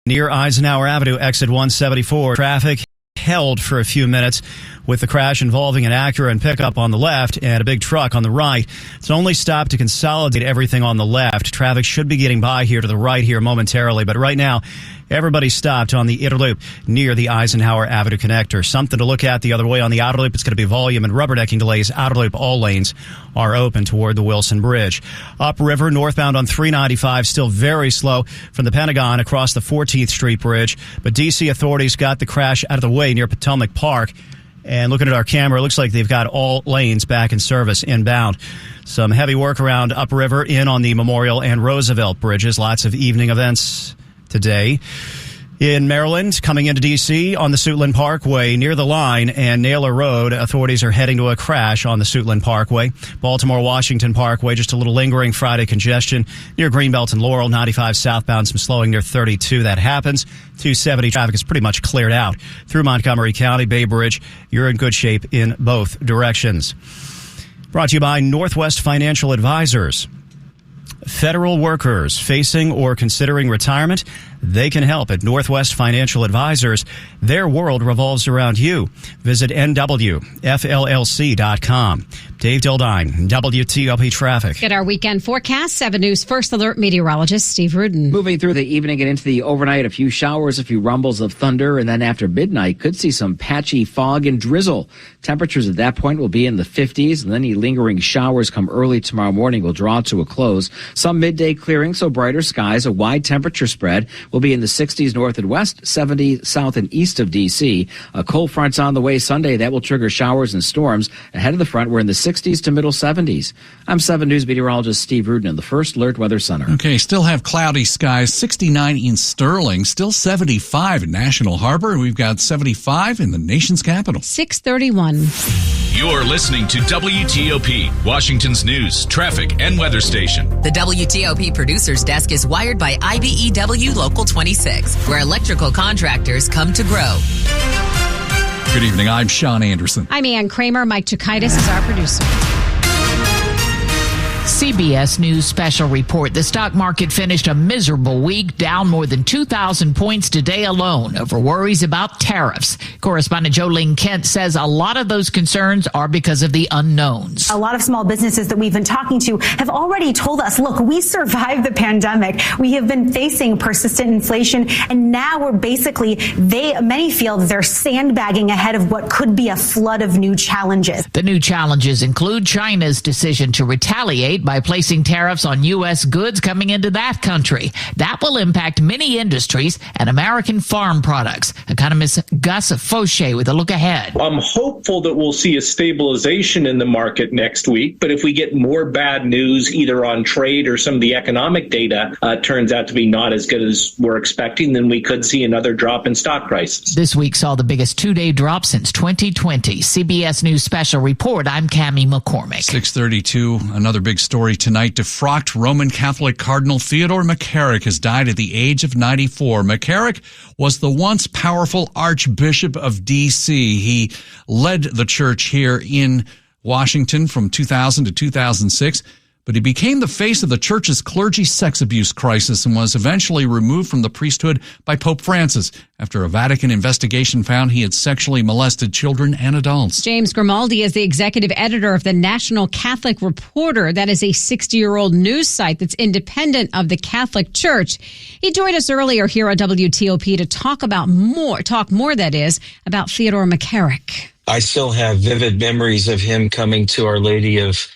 Near Eisenhower Avenue, exit 174, traffic held for a few minutes with the crash involving an Acura and pickup on the left and a big truck on the right. It's only stopped to consolidate everything on the left. Traffic should be getting by here to the right here momentarily, but right now, everybody stopped on the inner loop near the Eisenhower Avenue connector. Something to look at the other way on the outer loop. It's going to be volume and rubbernecking delays. Outer loop, all lanes are open toward the Wilson Bridge. Upriver, northbound on 395, still very slow from the Pentagon across the 14th Street Bridge. But D.C. authorities got the crash out of the way near Potomac Park. And looking at our camera, it looks like they've got all lanes back in service inbound. Some heavy work around upriver in on the Memorial and Roosevelt bridges. Lots of evening events today. In Maryland, coming into D.C. on the Suitland Parkway near the line and Naylor Road, authorities are heading to a crash on the Suitland Parkway. Baltimore-Washington Parkway, just a little lingering Friday congestion near Greenbelt and Laurel. 95 southbound, some slowing near 32. That happens. 270 traffic is pretty much cleared out. Through Montgomery County, Bay Bridge, you're in good shape in both directions. Brought to you by Northwest Financial Advisors. Federal workers facing or considering retirement, they can help at Northwest Financial Advisors. Their world revolves around you. Visit nwfllc.com. Dave Dildine, WTOP Traffic. Get our weekend forecast. 7 News First Alert meteorologist Steve Rudin. Moving through the evening and into the overnight, a few showers, a few rumbles of thunder, and then after midnight, could see some patchy fog and drizzle. Temperatures at that point will be in the 50s, and any lingering showers come early tomorrow morning will draw to a close. Some midday clearing, so brighter skies. A wide temperature spread will be in the 60s north and west, 70 south and east of D.C. A cold front's on the way Sunday. That will trigger showers and storms. Ahead of the front, we're in the 60s to middle 70s. I'm 7 News meteorologist Steve Rudin in the First Alert Weather Center. Okay, still have cloudy skies. 69 in Sterling, still 75 in National Harbor, and we've got 75 in the nation's capital. 6:31. You're listening to WTOP, Washington's news, traffic, and weather station. The WTOP Producers Desk is wired by IBEW Local 26, where electrical contractors come to grow. Good evening. I'm Sean Anderson. I'm Ann Kramer. Mike Chikaitis is our producer. CBS News special report. The stock market finished a miserable week, down more than 2,000 points today alone over worries about tariffs. Correspondent Jolene Kent says a lot of those concerns are because of the unknowns. A lot of small businesses that we've been talking to have already told us, look, we survived the pandemic. We have been facing persistent inflation, and now we're basically, many feel that they're sandbagging ahead of what could be a flood of new challenges. The new challenges include China's decision to retaliate by placing tariffs on U.S. goods coming into that country. That will impact many industries and American farm products. Economist Gus Fauché with a look ahead. I'm hopeful that we'll see a stabilization in the market next week, but if we get more bad news either on trade or some of the economic data turns out to be not as good as we're expecting, then we could see another drop in stock prices. This week saw the biggest two-day drop since 2020. CBS News special report. I'm Cammie McCormick. 6:32, another big story tonight. Defrocked Roman Catholic Cardinal Theodore McCarrick has died at the age of 94. McCarrick was the once powerful Archbishop of D.C. He led the church here in Washington from 2000 to 2006. But he became the face of the church's clergy sex abuse crisis and was eventually removed from the priesthood by Pope Francis after a Vatican investigation found he had sexually molested children and adults. James Grimaldi is the executive editor of the National Catholic Reporter. That is a 60-year-old news site that's independent of the Catholic Church. He joined us earlier here on WTOP to talk more about Theodore McCarrick. I still have vivid memories of him coming to Our Lady of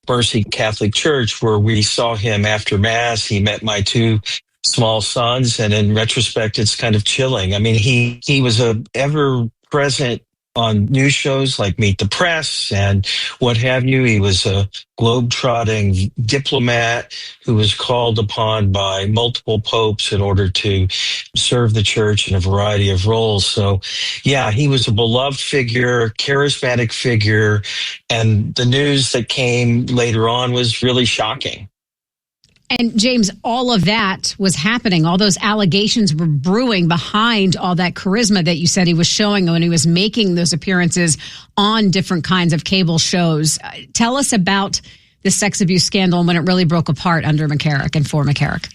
Mercy Catholic Church, where we saw him after Mass. He met my two small sons, and in retrospect, it's kind of chilling. I mean, he was a ever-present on news shows like Meet the Press and what have you. He was a globe-trotting diplomat who was called upon by multiple popes in order to serve the church in a variety of roles. So, yeah, he was a beloved figure, charismatic figure, and the news that came later on was really shocking. And James, all of that was happening. All those allegations were brewing behind all that charisma that you said he was showing when he was making those appearances on different kinds of cable shows. Tell us about the sex abuse scandal and when it really broke apart under McCarrick and for McCarrick.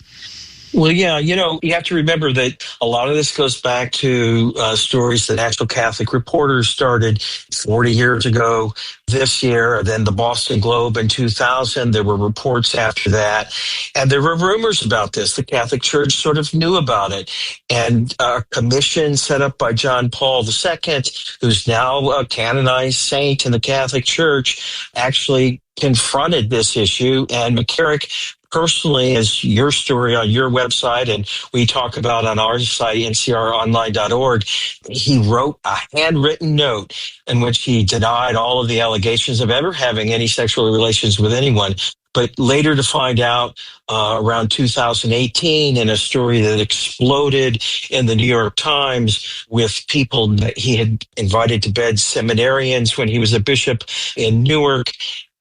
Well, yeah, you have to remember that a lot of this goes back to stories that National Catholic Reporters started 40 years ago this year, then the Boston Globe in 2000. There were reports after that, and there were rumors about this. The Catholic Church sort of knew about it, and a commission set up by John Paul II, who's now a canonized saint in the Catholic Church, actually confronted this issue, and McCarrick personally, as your story on your website and we talk about on our site, ncronline.org, he wrote a handwritten note in which he denied all of the allegations of ever having any sexual relations with anyone. But later to find out around 2018 in a story that exploded in the New York Times with people that he had invited to bed, seminarians when he was a bishop in Newark,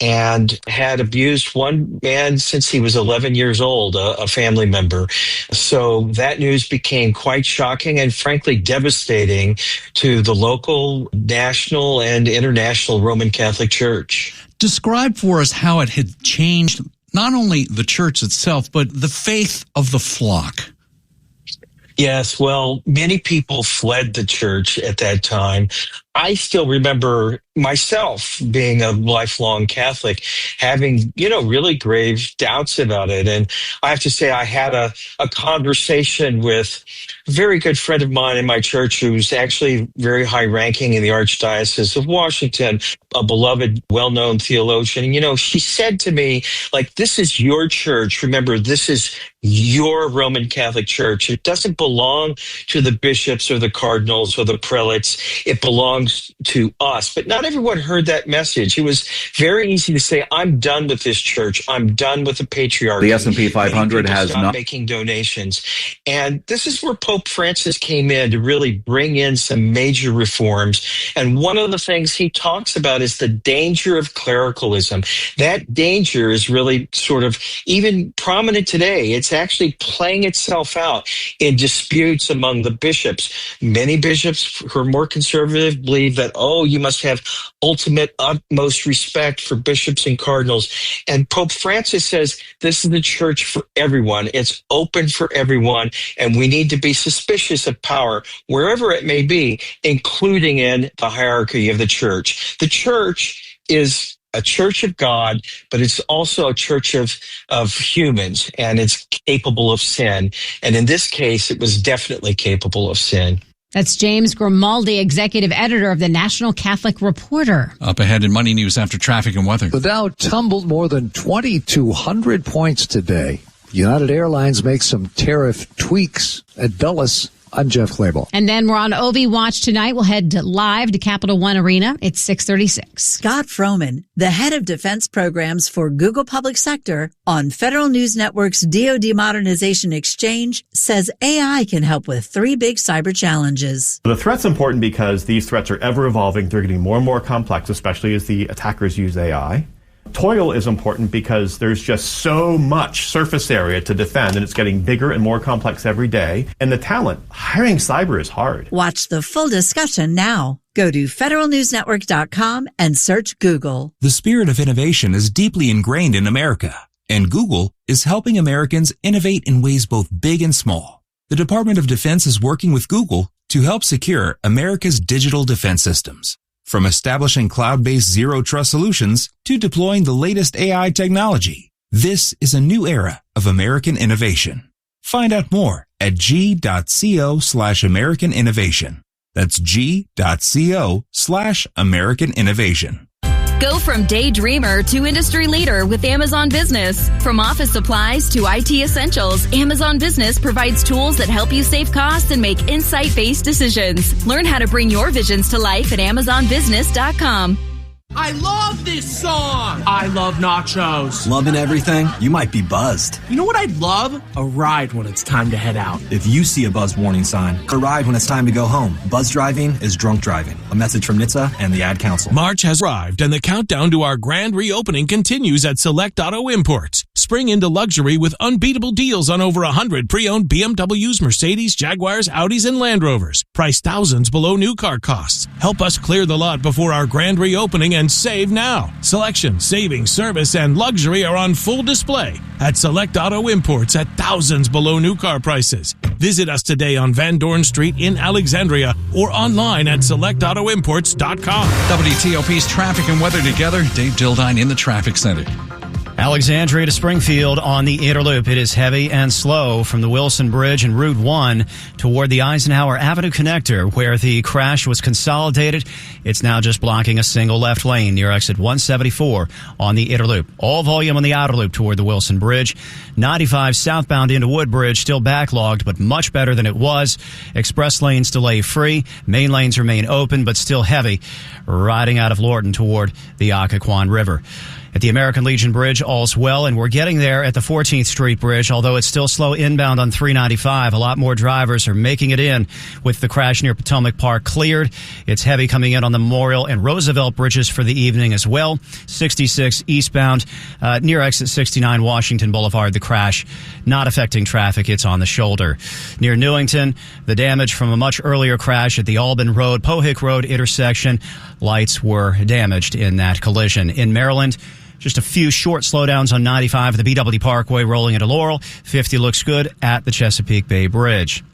and had abused one man since he was 11 years old, a family member. So that news became quite shocking and frankly devastating to the local, national, and international Roman Catholic Church. Describe for us how it had changed not only the church itself, but the faith of the flock. Yes, well, many people fled the church at that time. I still remember myself being a lifelong Catholic, having, really grave doubts about it. And I have to say, I had a conversation with a very good friend of mine in my church who's actually very high ranking in the Archdiocese of Washington, a beloved, well-known theologian. She said to me, this is your church. Remember, this is your Roman Catholic Church. It doesn't belong to the bishops or the cardinals or the prelates. It belongs to us. But not everyone heard that message. It was very easy to say, I'm done with this church. I'm done with the patriarchy. The S&P 500 has not making donations. And this is where Pope Francis came in to really bring in some major reforms. And one of the things he talks about is the danger of clericalism. That danger is really sort of even prominent today. It's actually playing itself out in disputes among the bishops. Many bishops who are more conservative believe that, you must have utmost respect for bishops and cardinals. And Pope Francis says this is the church for everyone. It's open for everyone, and we need to be suspicious of power, wherever it may be, including in the hierarchy of the church. The church is a church of God, but it's also a church of humans, and it's capable of sin. And in this case, it was definitely capable of sin. That's James Grimaldi, executive editor of the National Catholic Reporter. Up ahead in Money News after traffic and weather. The Dow tumbled more than 2,200 points today. United Airlines makes some tariff tweaks at Dulles. I'm Jeff Clable. And then we're on OB Watch tonight. We'll head live to Capital One Arena. It's 6:36. Scott Froman, the head of defense programs for Google Public Sector on Federal News Network's DoD Modernization Exchange, says AI can help with 3 big cyber challenges. The threat's important because these threats are ever evolving. They're getting more and more complex, especially as the attackers use AI. Toil is important because there's just so much surface area to defend, and it's getting bigger and more complex every day. And the talent, hiring cyber is hard. Watch the full discussion now. Go to federalnewsnetwork.com and search Google. The spirit of innovation is deeply ingrained in America, and Google is helping Americans innovate in ways both big and small. The Department of Defense is working with Google to help secure America's digital defense systems. From establishing cloud-based zero-trust solutions to deploying the latest AI technology, this is a new era of American innovation. Find out more at g.co/American Innovation. That's g.co/American Innovation. Go from daydreamer to industry leader with Amazon Business. From office supplies to IT essentials, Amazon Business provides tools that help you save costs and make insight-based decisions. Learn how to bring your visions to life at AmazonBusiness.com. I love this song! I love nachos. Loving everything? You might be buzzed. You know what I'd love? A ride when it's time to head out. If you see a buzz warning sign, a ride when it's time to go home. Buzz driving is drunk driving. A message from NHTSA and the Ad Council. March has arrived and the countdown to our grand reopening continues at Select Auto Imports. Spring into luxury with unbeatable deals on over 100 pre-owned BMWs, Mercedes, Jaguars, Audis, and Land Rovers. Priced thousands below new car costs. Help us clear the lot before our grand reopening and and save now. Selection, saving, service, and luxury are on full display at Select Auto Imports at thousands below new car prices. Visit us today on Van Dorn Street in Alexandria or online at selectautoimports.com. WTOP's traffic and weather together. Dave Dildine in the traffic center. Alexandria to Springfield on the Interloop. It is heavy and slow from the Wilson Bridge and Route 1 toward the Eisenhower Avenue connector, where the crash was consolidated. It's now just blocking a single left lane near exit 174 on the Interloop. All volume on the outer loop toward the Wilson Bridge. 95 southbound into Woodbridge, still backlogged, but much better than it was. Express lanes delay free. Main lanes remain open, but still heavy, riding out of Lorton toward the Occoquan River. At the American Legion Bridge, all's well, and we're getting there at the 14th Street Bridge, although it's still slow inbound on 395. A lot more drivers are making it in with the crash near Potomac Park cleared. It's heavy coming in on the Memorial and Roosevelt bridges for the evening as well. 66 eastbound near exit 69 Washington Boulevard, the crash not affecting traffic. It's on the shoulder. Near Newington, the damage from a much earlier crash at the Albin Road, Pohick Road intersection. Lights were damaged in that collision. In Maryland, just a few short slowdowns on 95, the BW Parkway rolling into Laurel. 50 looks good at the Chesapeake Bay Bridge.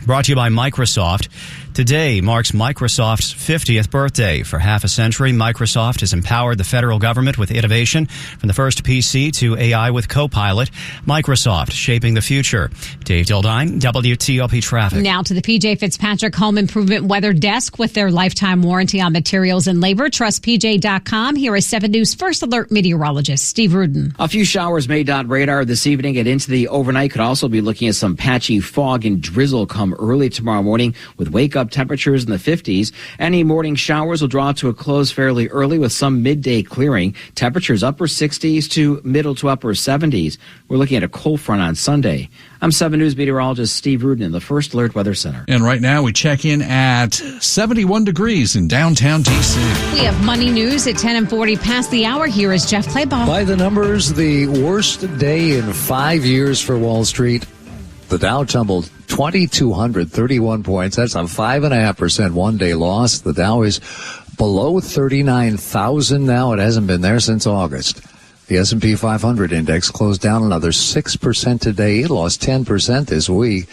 Brought to you by Microsoft. Today marks Microsoft's 50th birthday. For half a century, Microsoft has empowered the federal government with innovation, from the first PC to AI with Copilot. Microsoft, shaping the future. Dave Dildine, WTOP Traffic. Now to the PJ Fitzpatrick Home Improvement Weather Desk with their lifetime warranty on materials and labor. Trust PJ.com. Here is 7 News First Alert meteorologist Steve Rudin. A few showers may dot radar this evening and into the overnight. Could also be looking at some patchy fog and drizzle come early tomorrow morning with wake-up temperatures in the 50s. Any morning showers will draw to a close fairly early with some midday clearing. Temperatures upper 60s to middle to upper 70s. We're looking at a cold front on Sunday. I'm 7 News meteorologist Steve Rudin in the First Alert Weather Center. And right now we check in at 71 degrees in downtown D.C. We have money news at 10 and 40 past the hour. Here is Jeff Claybaugh. By the numbers, the worst day in 5 years for Wall Street. The Dow tumbled 2,231 points. That's a 5.5% one-day loss. The Dow is below 39,000 now. It hasn't been there since August. The S&P 500 index closed down another 6% today. It lost 10% this week.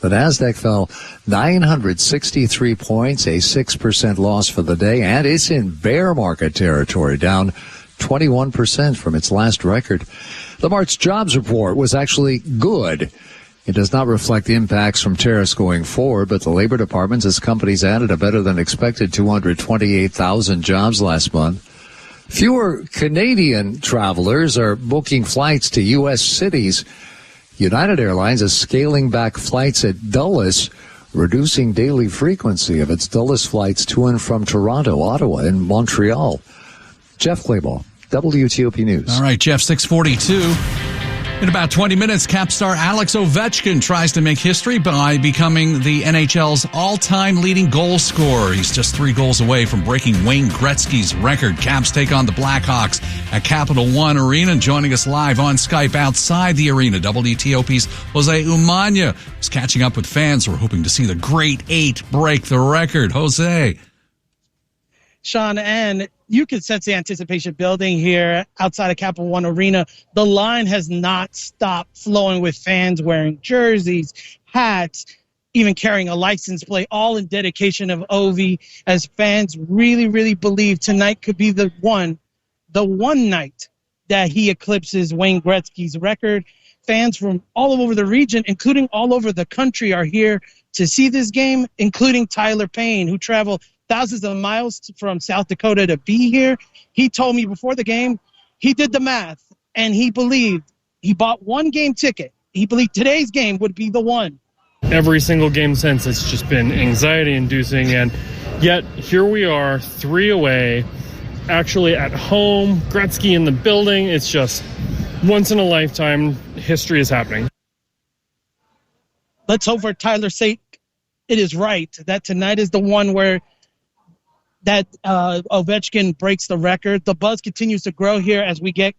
The Nasdaq fell 963 points, a 6% loss for the day, and it's in bear market territory, down 21% from its last record. The March jobs report was actually good. It does not reflect impacts from tariffs going forward, but the Labor Department says companies added a better than expected 228,000 jobs last month. Fewer Canadian travelers are booking flights to U.S. cities. United Airlines is scaling back flights at Dulles, reducing daily frequency of its Dulles flights to and from Toronto, Ottawa, and Montreal. Jeff Claybaugh, WTOP News. All right, Jeff, 642. In about 20 minutes, Cap star Alex Ovechkin tries to make history by becoming the NHL's all-time leading goal scorer. He's just 3 goals away from breaking Wayne Gretzky's record. Caps take on the Blackhawks at Capital One Arena. Joining us live on Skype outside the arena, WTOP's Jose Umania is catching up with fans who are hoping to see the Great 8 break the record. Jose. Sean, and you can sense the anticipation building here outside of Capital One Arena. The line has not stopped flowing with fans wearing jerseys, hats, even carrying a license plate, all in dedication of Ovi, as fans really, really believe tonight could be the one night that he eclipses Wayne Gretzky's record. Fans from all over the region, including all over the country, are here to see this game, including Tyler Payne, who traveled thousands of miles from South Dakota to be here. He told me before the game, he did the math, and he believed he bought one game ticket. He believed today's game would be the one. Every single game since, it's just been anxiety-inducing, and yet here we are, 3 away, actually at home, Gretzky in the building. It's just once in a lifetime. History is happening. Let's hope for Tyler's sake it is right, that tonight is the one where that Ovechkin breaks the record. The buzz continues to grow here as we get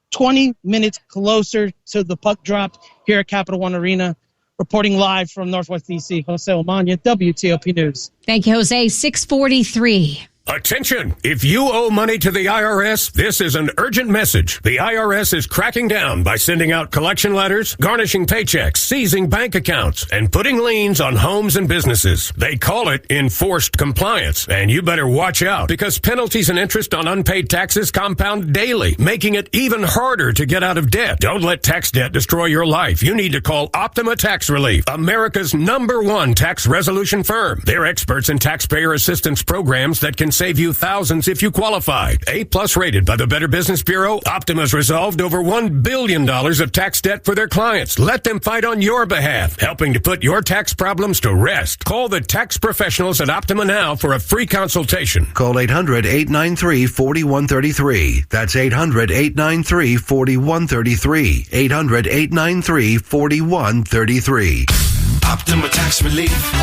20 minutes closer to the puck drop here at Capital One Arena. Reporting live from Northwest D.C., Jose Omania, WTOP News. Thank you, Jose. 643. Attention! If you owe money to the IRS, this is an urgent message. The IRS is cracking down by sending out collection letters, garnishing paychecks, seizing bank accounts, and putting liens on homes and businesses. They call it enforced compliance, and you better watch out because penalties and interest on unpaid taxes compound daily, making it even harder to get out of debt. Don't let tax debt destroy your life. You need to call Optima Tax Relief, America's #1 tax resolution firm. They're experts in taxpayer assistance programs that can save you thousands if you qualify. A+ rated by the Better Business Bureau, Optima's resolved over $1 billion of tax debt for their clients. Let them fight on your behalf, helping to put your tax problems to rest. Call the tax professionals at Optima now for a free consultation. Call 800-893-4133. That's 800-893-4133. 800-893-4133. Optima Tax Relief.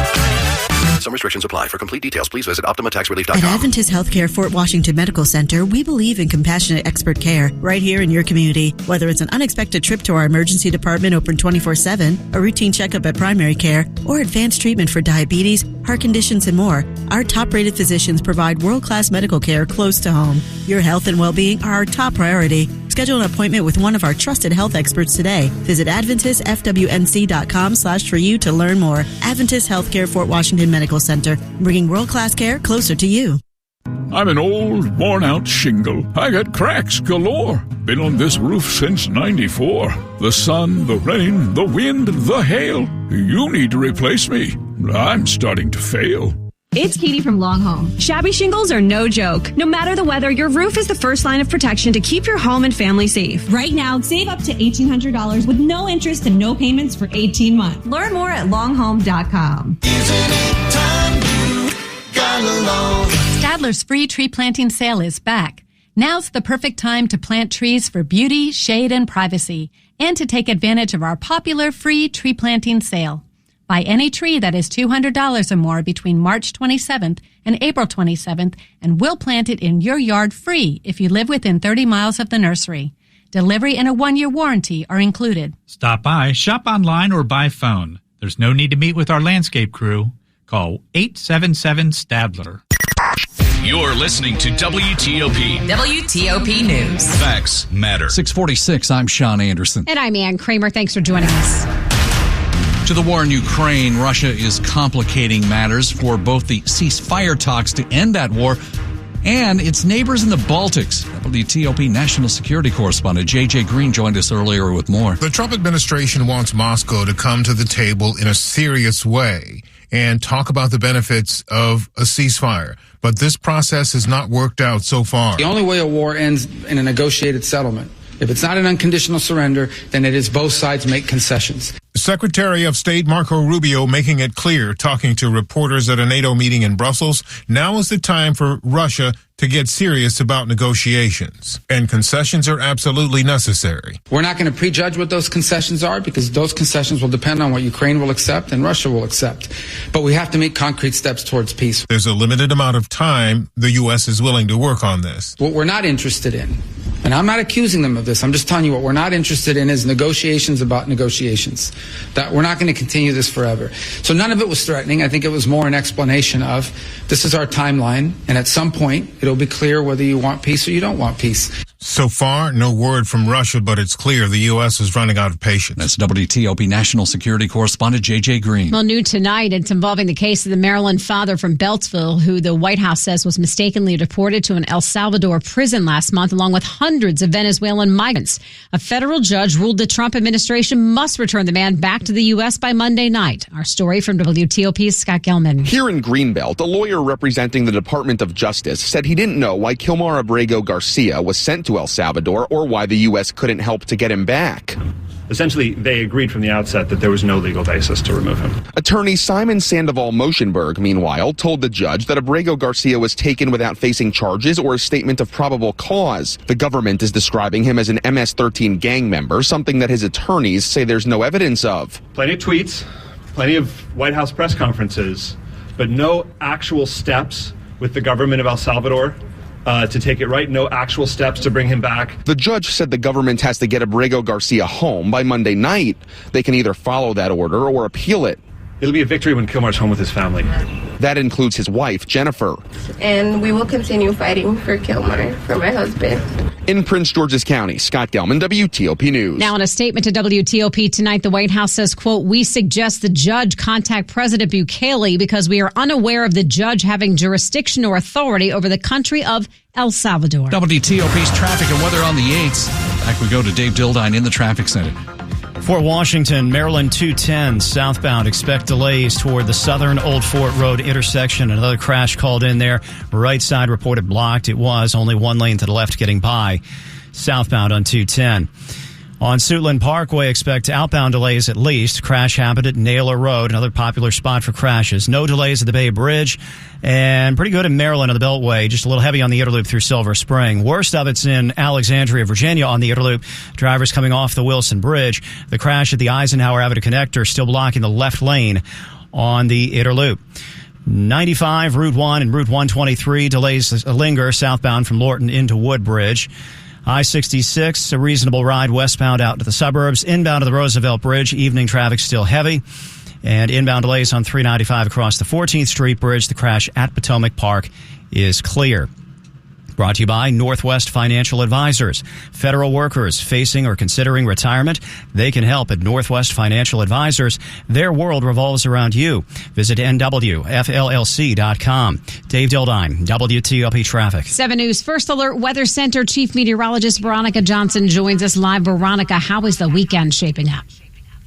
Some restrictions apply. For complete details, please visit OptimaTaxRelief.com. At Adventist Healthcare Fort Washington Medical Center, we believe in compassionate expert care right here in your community. Whether it's an unexpected trip to our emergency department open 24/7, a routine checkup at primary care, or advanced treatment for diabetes, heart conditions, and more, our top-rated physicians provide world-class medical care close to home. Your health and well-being are our top priority. Schedule an appointment with one of our trusted health experts today. Visit AdventistFWNC.com/for-you to learn more. Adventist Healthcare Fort Washington Medical Center, bringing world-class care closer to you. I'm an old, worn-out shingle. I got cracks galore. Been on this roof since '94. The sun, the rain, the wind, the hail. You need to replace me. I'm starting to fail. It's Katie from Long Home. Shabby shingles are no joke. No matter the weather, your roof is the first line of protection to keep your home and family safe. Right now, save up to $1,800 with no interest and no payments for 18 months. Learn more at longhome.com. Stadler's free tree planting sale is back. Now's the perfect time to plant trees for beauty, shade, and privacy, and to take advantage of our popular free tree planting sale. Buy any tree that is $200 or more between March 27th and April 27th, and we'll plant it in your yard free if you live within 30 miles of the nursery. Delivery and a 1-year warranty are included. Stop by, shop online, or by phone. There's no need to meet with our landscape crew. Call 877-STADLER. You're listening to WTOP. WTOP News. Facts matter. 646, I'm Sean Anderson. And I'm Ann Kramer. Thanks for joining us. To the war in Ukraine, Russia is complicating matters for both the ceasefire talks to end that war and its neighbors in the Baltics. WTOP national security correspondent J.J. Green joined us earlier with more. The Trump administration wants Moscow to come to the table in a serious way and talk about the benefits of a ceasefire. But this process has not worked out so far. The only way a war ends in a negotiated settlement. If it's not an unconditional surrender, then it is both sides make concessions. Secretary of State Marco Rubio making it clear, talking to reporters at a NATO meeting in Brussels, now is the time for Russia to get serious about negotiations. And concessions are absolutely necessary. We're not going to prejudge what those concessions are because those concessions will depend on what Ukraine will accept and Russia will accept. But we have to make concrete steps towards peace. There's a limited amount of time the U.S. is willing to work on this. What we're not interested in, and I'm not accusing them of this, I'm just telling you what we're not interested in is negotiations about negotiations. That we're not going to continue this forever. So none of it was threatening. I think it was more an explanation of this is our timeline, and at some point it'll be clear whether you want peace or you don't want peace. So far, no word from Russia, but it's clear the U.S. is running out of patience. That's WTOP national security correspondent J.J. Green. Well, new tonight, it's involving the case of the Maryland father from Beltsville, who the White House says was mistakenly deported to an El Salvador prison last month, along with hundreds of Venezuelan migrants. A federal judge ruled the Trump administration must return the man back to the U.S. by Monday night. Our story from WTOP's Scott Gelman. Here in Greenbelt, a lawyer representing the Department of Justice said he didn't know why Kilmar Abrego Garcia was sent to El Salvador or why the U.S. couldn't help to get him back. Essentially, they agreed from the outset that there was no legal basis to remove him. Attorney Simon Sandoval Moschenberg, meanwhile, told the judge that Abrego Garcia was taken without facing charges or a statement of probable cause. The government is describing him as an MS-13 gang member, something that his attorneys say there's no evidence of. Plenty of tweets, plenty of White House press conferences, but no actual steps with the government of El Salvador to take it right, no actual steps to bring him back. The judge said the government has to get Abrego Garcia home by Monday night. They can either follow that order or appeal it. It'll be a victory when Kilmar's home with his family. That includes his wife, Jennifer. And we will continue fighting for Kilmar, for my husband. In Prince George's County, Scott Gelman, WTOP News. Now, in a statement to WTOP tonight, the White House says, quote, we suggest the judge contact President Bukele because we are unaware of the judge having jurisdiction or authority over the country of El Salvador. WTOP's traffic and weather on the 8s. Back we go to Dave Dildine in the traffic center. Fort Washington, Maryland 210 southbound. Expect delays toward the southern Old Fort Road intersection. Another crash called in there. Right side reported blocked. It was only one lane to the left getting by. Southbound on 210. On Suitland Parkway, expect outbound delays at least. Crash happened at Naylor Road, another popular spot for crashes. No delays at the Bay Bridge, and pretty good in Maryland on the Beltway. Just a little heavy on the Interloop through Silver Spring. Worst of it's in Alexandria, Virginia on the Interloop. Drivers coming off the Wilson Bridge. The crash at the Eisenhower Avenue Connector still blocking the left lane on the Interloop. 95, Route 1 and Route 123 delays linger southbound from Lorton into Woodbridge. I-66, a reasonable ride westbound out to the suburbs. Inbound to the Roosevelt Bridge, evening traffic still heavy. And inbound delays on 395 across the 14th Street Bridge. The crash at Potomac Park is clear. Brought to you by Northwest Financial Advisors. Federal workers facing or considering retirement, they can help at Northwest Financial Advisors. Their world revolves around you. Visit nwfllc.com. Dave Dildine, WTOP Traffic. 7 News First Alert Weather Center Chief Meteorologist Veronica Johnson joins us live. Veronica, how is the weekend shaping up?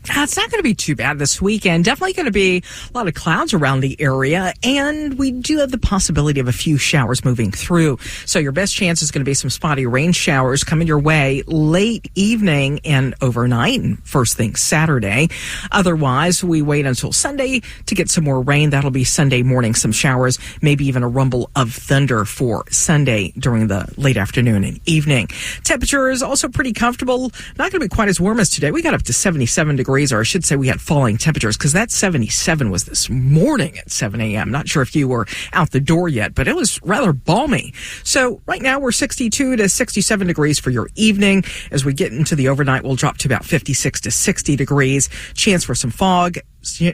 It's not going to be too bad this weekend. Definitely going to be a lot of clouds around the area, and we do have the possibility of a few showers moving through. So your best chance is going to be some spotty rain showers coming your way late evening and overnight and first thing Saturday. Otherwise, we wait until Sunday to get some more rain. That'll be Sunday morning, some showers, maybe even a rumble of thunder for Sunday during the late afternoon and evening. Temperature is also pretty comfortable. Not going to be quite as warm as today. We got up to 77 degrees. Or I should say we had falling temperatures because that 77 was this morning at 7 a.m. Not sure if you were out the door yet, but it was rather balmy. So right now we're 62 to 67 degrees for your evening. As we get into the overnight, we'll drop to about 56 to 60 degrees. Chance for some fog.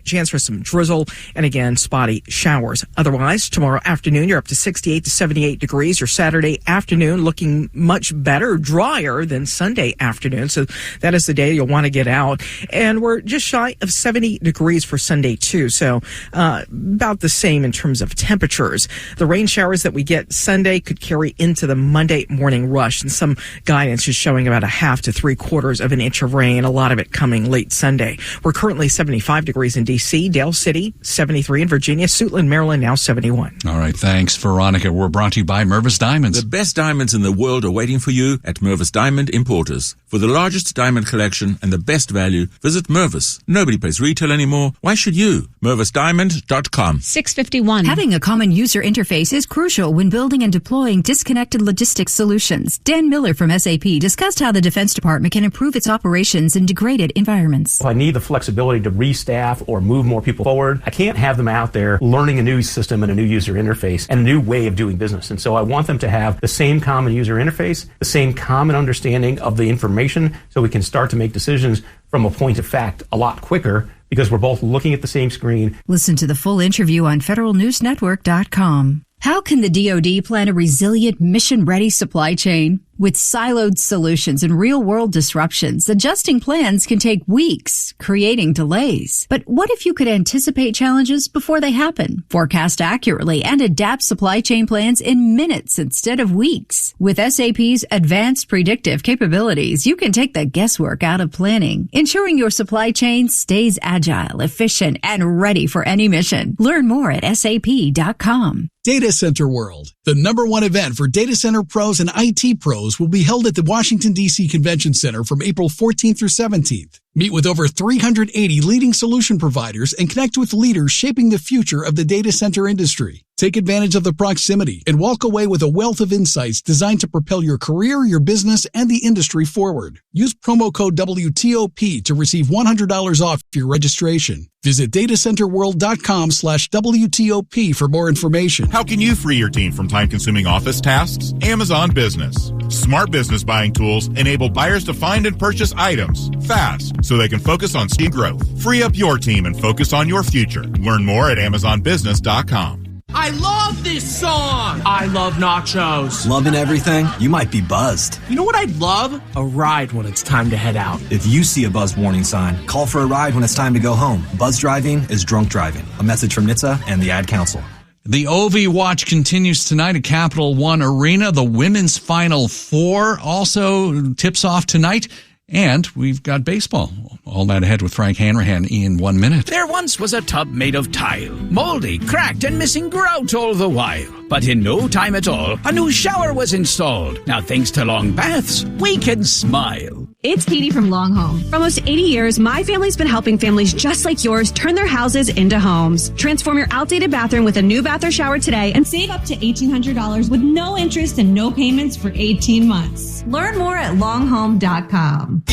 Chance for some drizzle, and again, spotty showers. Otherwise, tomorrow afternoon, you're up to 68 to 78 degrees. Your Saturday afternoon looking much better, drier than Sunday afternoon. So that is the day you'll want to get out. And we're just shy of 70 degrees for Sunday, too. So about the same in terms of temperatures. The rain showers that we get Sunday could carry into the Monday morning rush. And some guidance is showing about a half to 3/4 of an inch of rain, a lot of it coming late Sunday. We're currently 75 degrees in D.C., Dale City, 73 in Virginia, Suitland, Maryland, now 71. All right, thanks, Veronica. We're brought to you by Mervis Diamonds. The best diamonds in the world are waiting for you at Mervis Diamond Importers. For the largest diamond collection and the best value, visit Mervis. Nobody pays retail anymore. Why should you? MervisDiamond.com. 651. Having a common user interface is crucial when building and deploying disconnected logistics solutions. Dan Miller from SAP discussed how the Defense Department can improve its operations in degraded environments. I need the flexibility to restaff or move more people forward. I can't have them out there learning a new system and a new user interface and a new way of doing business. And so I want them to have the same common user interface, the same common understanding of the information, so we can start to make decisions from a point of fact a lot quicker because we're both looking at the same screen. Listen to the full interview on federalnewsnetwork.com. How can the DoD plan a resilient, mission-ready supply chain? With siloed solutions and real-world disruptions, adjusting plans can take weeks, creating delays. But what if you could anticipate challenges before they happen, forecast accurately, and adapt supply chain plans in minutes instead of weeks? With SAP's advanced predictive capabilities, you can take the guesswork out of planning, ensuring your supply chain stays agile, efficient, and ready for any mission. Learn more at sap.com. Data Center World, the #1 event for data center pros and IT pros, will be held at the Washington, D.C. Convention Center from April 14th through 17th. Meet with over 380 leading solution providers and connect with leaders shaping the future of the data center industry. Take advantage of the proximity and walk away with a wealth of insights designed to propel your career, your business, and the industry forward. Use promo code WTOP to receive $100 off your registration. Visit datacenterworld.com/WTOP for more information. How can you free your team from time-consuming office tasks? Amazon Business. Smart business buying tools enable buyers to find and purchase items fast so they can focus on steam growth. Free up your team and focus on your future. Learn more at AmazonBusiness.com. I love this song! I love nachos. Loving everything? You might be buzzed. You know what I'd love? A ride when it's time to head out. If you see a buzz warning sign, call for a ride when it's time to go home. Buzz driving is drunk driving. A message from NHTSA and the Ad Council. The OV Watch continues tonight at Capital One Arena. The women's Final Four also tips off tonight. And we've got baseball. All that ahead with Frank Hanrahan in 1 minute. There once was a tub made of tile, moldy, cracked, and missing grout all the while. But in no time at all, a new shower was installed. Now, thanks to long baths, we can smile. It's Katie from Long Home. For almost 80 years, my family's been helping families just like yours turn their houses into homes. Transform your outdated bathroom with a new bath or shower today and Save up to $1,800 with no interest and no payments for 18 months. learn more at longhome.com.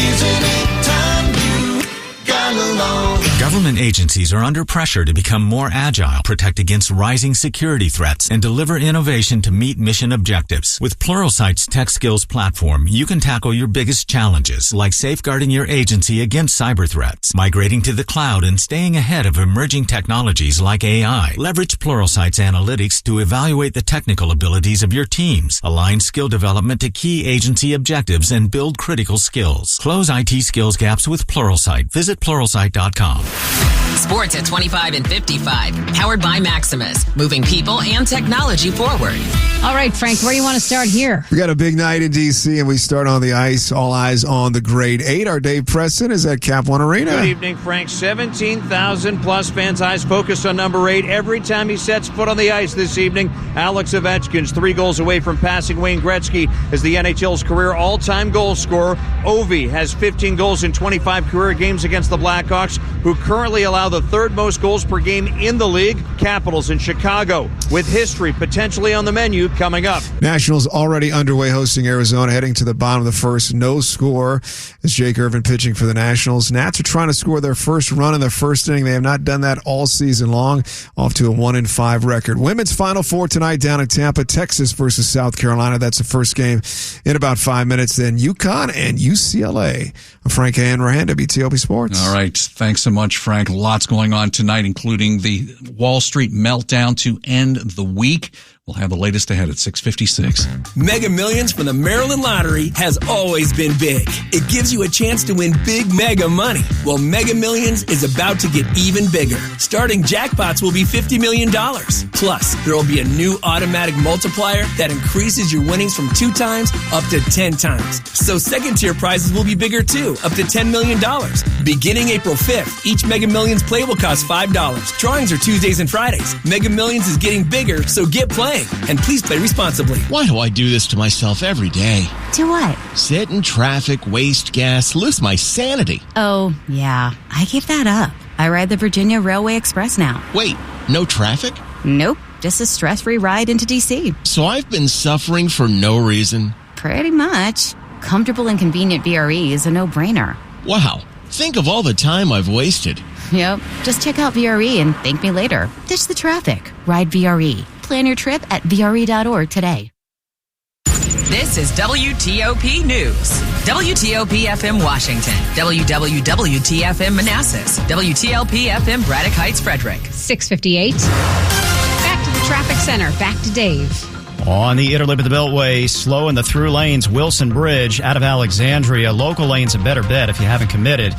Government agencies are under pressure to become more agile, protect against rising security threats, and deliver innovation to meet mission objectives. With Pluralsight's Tech Skills platform, you can tackle your biggest challenges, like safeguarding your agency against cyber threats, migrating to the cloud, and staying ahead of emerging technologies like AI. Leverage Pluralsight's analytics to evaluate the technical abilities of your teams, align skill development to key agency objectives, and build critical skills. Close IT skills gaps with Pluralsight. Visit Pluralsight.com. Sports at 25 and 55. Powered by Maximus. Moving people and technology forward. All right, Frank, where do you want to start here? We got a big night in D.C., and we start on the ice. All eyes on the Grade 8. Our Dave Preston is at Cap One Arena. Good evening, Frank. 17,000 plus fans' eyes focused on number 8 every time he sets foot on the ice this evening. Alex Ovechkin's 3 goals away from passing Wayne Gretzky as the NHL's career all-time goal scorer. Ovi has 15 goals in 25 career games against the Blackhawks, who currently allow the 3rd most goals per game in the league. Capitals in Chicago, with history potentially on the menu coming up. Nationals already underway hosting Arizona, heading to the bottom of the first. No score as Jake Irvin pitching for the Nationals. Nats are trying to score their first run in the first inning. They have not done that all season long. Off to a 1-5 record. Women's Final Four tonight down in Tampa. Texas versus South Carolina. That's the first game in about 5 minutes. Then UConn and UCLA. I'm Frank Hanrahan, WTOP Sports. All right. Thanks so much, Frank. Lots going on tonight, including the Wall Street meltdown to end the week. We'll have the latest ahead at 6:56. Mega Millions from the Maryland Lottery has always been big. It gives you a chance to win big mega money. Well, Mega Millions is about to get even bigger. Starting jackpots will be $50 million. Plus, there will be a new automatic multiplier that increases your winnings from 2 times up to 10 times. So second-tier prizes will be bigger too, up to $10 million. Beginning April 5th, each Mega Millions play will cost $5. Drawings are Tuesdays and Fridays. Mega Millions is getting bigger, so get playing. And please play responsibly. Why do I do this to myself every day? Do what? Sit in traffic, waste gas, lose my sanity. Oh, yeah. I give that up. I ride the Virginia Railway Express now. Wait, no traffic? Nope. Just a stress-free ride into D.C. So I've been suffering for no reason? Pretty much. Comfortable and convenient VRE is a no-brainer. Wow. Think of all the time I've wasted. Yep. Just check out VRE and thank me later. Ditch the traffic. Ride VRE. Plan your trip at VRE.org today. This is WTOP News. WTOP FM Washington. WWWTFM Manassas. WTLP FM Braddock Heights Frederick. 6:58. Back to the traffic center. Back to Dave. On the inner lip of the Beltway, slow in the through lanes, Wilson Bridge out of Alexandria. Local lanes a better bet if you haven't committed.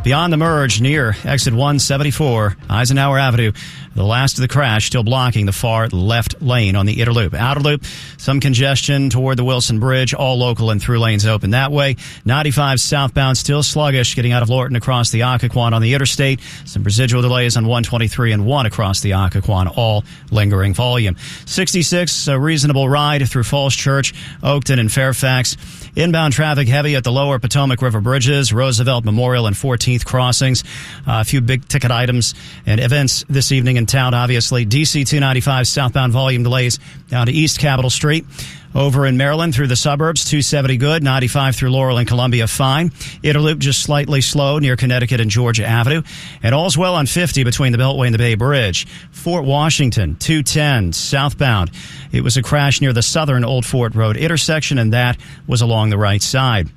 Beyond the merge near exit 174, Eisenhower Avenue, the last of the crash still blocking the far left lane on the inner loop. Outer loop, some congestion toward the Wilson Bridge, all local and through lanes open that way. 95 southbound still sluggish getting out of Lorton across the Occoquan on the interstate. Some residual delays on 123 and 1 across the Occoquan, all lingering volume. 66, a reasonable ride through Falls Church, Oakton, and Fairfax. Inbound traffic heavy at the lower Potomac River bridges, Roosevelt Memorial and 14th crossings. A few big ticket items and events this evening in town, obviously. DC 295 southbound volume delays down to East Capitol Street. Over in Maryland through the suburbs, 270 good, 95 through Laurel and Columbia fine. Interloop just slightly slow near Connecticut and Georgia Avenue. And all's well on 50 between the Beltway and the Bay Bridge. Fort Washington, 210 southbound. It was a crash near the southern Old Fort Road intersection, and that was along the right side.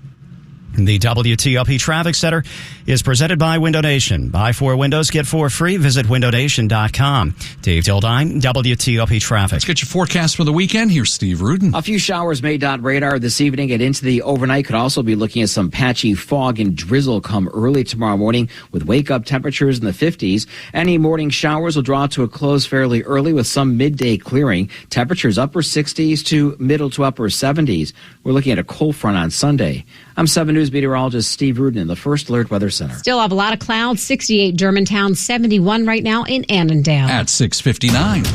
The WTOP Traffic Center is presented by Window Nation. Buy 4 windows, get 4 free. Visit windownation.com. Dave Dildine, WTOP Traffic. Let's get your forecast for the weekend. Here's Steve Rudin. A few showers may dot radar this evening and into the overnight. Could also be looking at some patchy fog and drizzle come early tomorrow morning with wake-up temperatures in the 50s. Any morning showers will draw to a close fairly early with some midday clearing. Temperatures upper 60s to middle to upper 70s. We're looking at a cold front on Sunday. I'm 7 News meteorologist Steve Rudin in the First Alert Weather Center. Still have a lot of clouds. 68 Germantown, 71 right now in Annandale. At 6:59.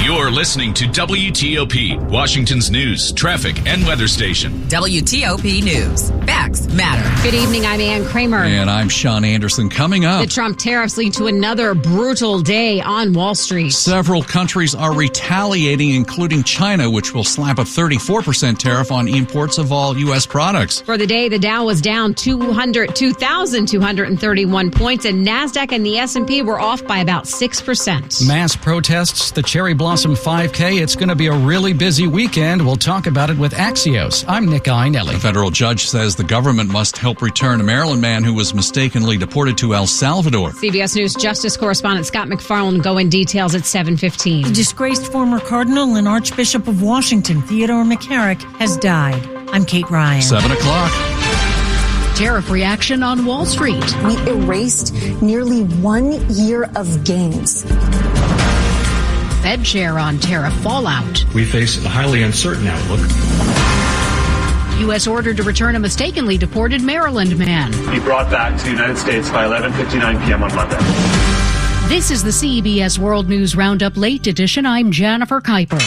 You're listening to WTOP, Washington's news, traffic, and weather station. WTOP News. Facts matter. Good evening. I'm Ann Kramer. And I'm Sean Anderson. Coming up, the Trump tariffs lead to another brutal day on Wall Street. Several countries are retaliating, including China, which will slap a 34% tariff on imports of all U.S. products. For the day, the Dow was down 2,231 points, and NASDAQ and the S&P were off by about 6%. Mass protests, the Cherry Blossom 5K. It's going to be a really busy weekend. We'll talk about it with Axios. I'm Nick Einelli. A federal judge says the government must help return a Maryland man who was mistakenly deported to El Salvador. CBS News Justice correspondent Scott McFarland go in details at 7:15. The disgraced former Cardinal and Archbishop of Washington, Theodore McCarrick, has died. I'm Kate Ryan. 7 o'clock. Tariff reaction on Wall Street. We erased nearly 1 year of gains. Fed chair on tariff fallout. We face a highly uncertain outlook. U.S. ordered to return a mistakenly deported Maryland man. Be brought back to the United States by 11:59 p.m. on Monday. This is the CBS World News Roundup Late Edition. I'm Jennifer Kuiper.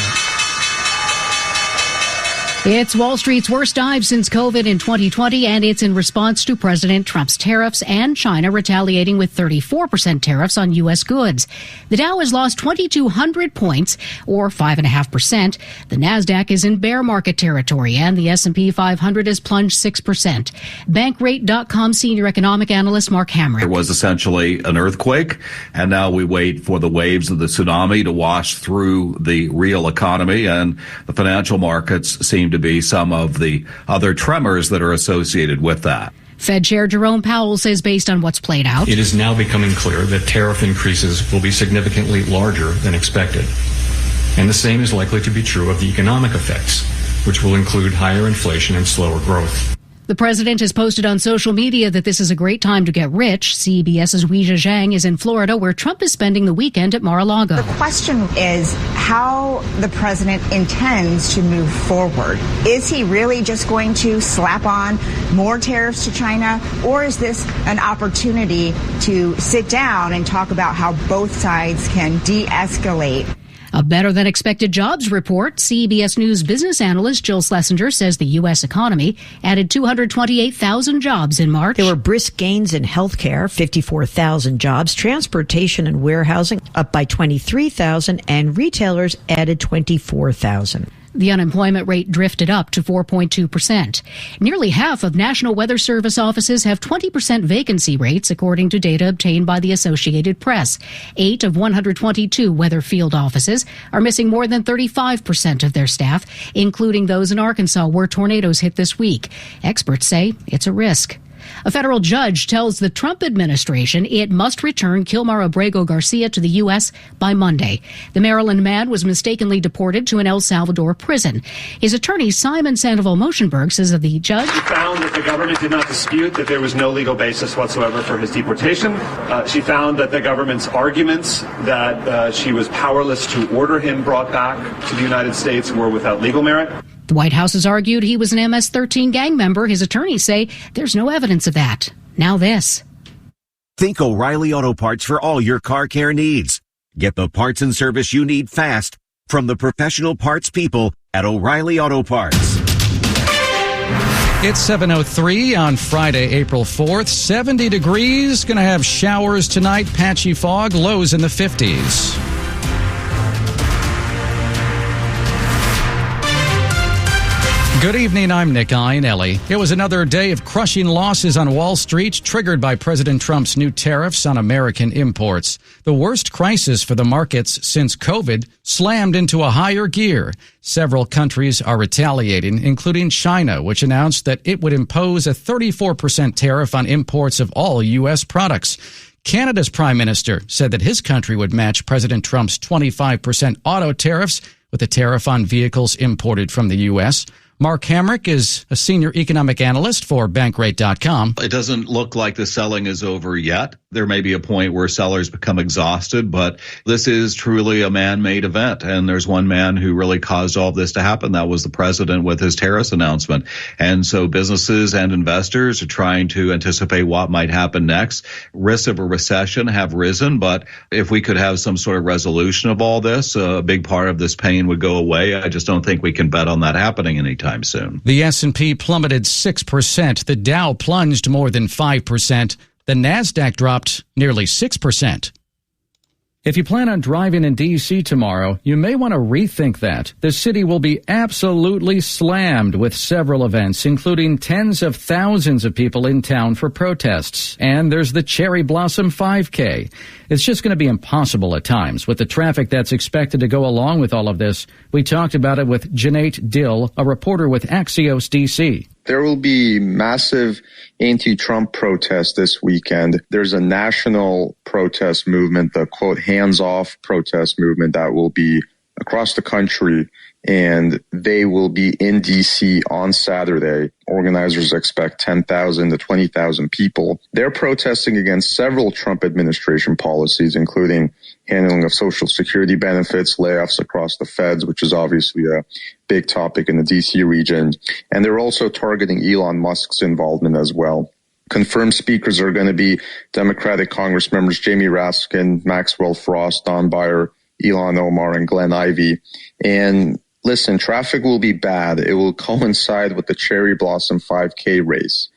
It's Wall Street's worst dive since COVID in 2020, and it's in response to President Trump's tariffs and China retaliating with 34% tariffs on U.S. goods. The Dow has lost 2,200 points, or 5.5%. The NASDAQ is in bear market territory, and the S&P 500 has plunged 6%. Bankrate.com senior economic analyst Mark Hamrick. There was essentially an earthquake, and now we wait for the waves of the tsunami to wash through the real economy, and the financial markets seem to be some of the other tremors that are associated with that. Fed Chair Jerome Powell says based on what's played out, it is now becoming clear that tariff increases will be significantly larger than expected. And the same is likely to be true of the economic effects, which will include higher inflation and slower growth. The president has posted on social media that this is a great time to get rich. CBS's Weijia Zhang is in Florida, where Trump is spending the weekend at Mar-a-Lago. The question is how the president intends to move forward. Is he really just going to slap on more tariffs to China, or is this an opportunity to sit down and talk about how both sides can de-escalate? A better-than-expected jobs report. CBS News business analyst Jill Schlesinger says the U.S. economy added 228,000 jobs in March. There were brisk gains in healthcare, 54,000 jobs, transportation and warehousing up by 23,000, and retailers added 24,000. The unemployment rate drifted up to 4.2%. Nearly half of National Weather Service offices have 20% vacancy rates, according to data obtained by the Associated Press. 8 of 122 weather field offices are missing more than 35% of their staff, including those in Arkansas where tornadoes hit this week. Experts say it's a risk. A federal judge tells the Trump administration it must return Kilmar Abrego Garcia to the U.S. by Monday. The Maryland man was mistakenly deported to an El Salvador prison. His attorney, Simon Sandoval-Moschenberg, says that the judge found that the government did not dispute that there was no legal basis whatsoever for his deportation. She found that the government's arguments that she was powerless to order him brought back to the United States were without legal merit. The White House has argued he was an MS-13 gang member. His attorneys say there's no evidence of that. Now this. Think O'Reilly Auto Parts for all your car care needs. Get the parts and service you need fast from the professional parts people at O'Reilly Auto Parts. It's 7:03 on Friday, April 4th. 70 degrees. Going to have showers tonight, patchy fog, lows in the 50s. Good evening, I'm Nick Iannelli. It was another day of crushing losses on Wall Street, triggered by President Trump's new tariffs on American imports. The worst crisis for the markets since COVID slammed into a higher gear. Several countries are retaliating, including China, which announced that it would impose a 34% tariff on imports of all U.S. products. Canada's prime minister said that his country would match President Trump's 25% auto tariffs with a tariff on vehicles imported from the U.S. Mark Hamrick is a senior economic analyst for Bankrate.com. It doesn't look like the selling is over yet. There may be a point where sellers become exhausted, but this is truly a man-made event. And there's one man who really caused all of this to happen. That was the president with his tariffs announcement. And so businesses and investors are trying to anticipate what might happen next. Risks of a recession have risen, but if we could have some sort of resolution of all this, a big part of this pain would go away. I just don't think we can bet on that happening anytime soon. The S&P plummeted 6%. The Dow plunged more than 5%. The NASDAQ dropped nearly 6%. If you plan on driving in D.C. tomorrow, you may want to rethink that. The city will be absolutely slammed with several events, including tens of thousands of people in town for protests. And there's the Cherry Blossom 5K. It's just going to be impossible at times with the traffic that's expected to go along with all of this. We talked about it with Jeanette Dill, a reporter with Axios DC. There will be massive anti-Trump protests this weekend. There's a national protest movement, the quote hands-off protest movement that will be across the country, and they will be in D.C. on Saturday. Organizers expect 10,000 to 20,000 people. They're protesting against several Trump administration policies, including handling of Social Security benefits, layoffs across the feds, which is obviously a big topic in the D.C. region. And they're also targeting Elon Musk's involvement as well. Confirmed speakers are going to be Democratic Congress members Jamie Raskin, Maxwell Frost, Don Beyer, Ilhan Omar, and Glenn Ivey. And listen, traffic will be bad. It will coincide with the Cherry Blossom 5K race.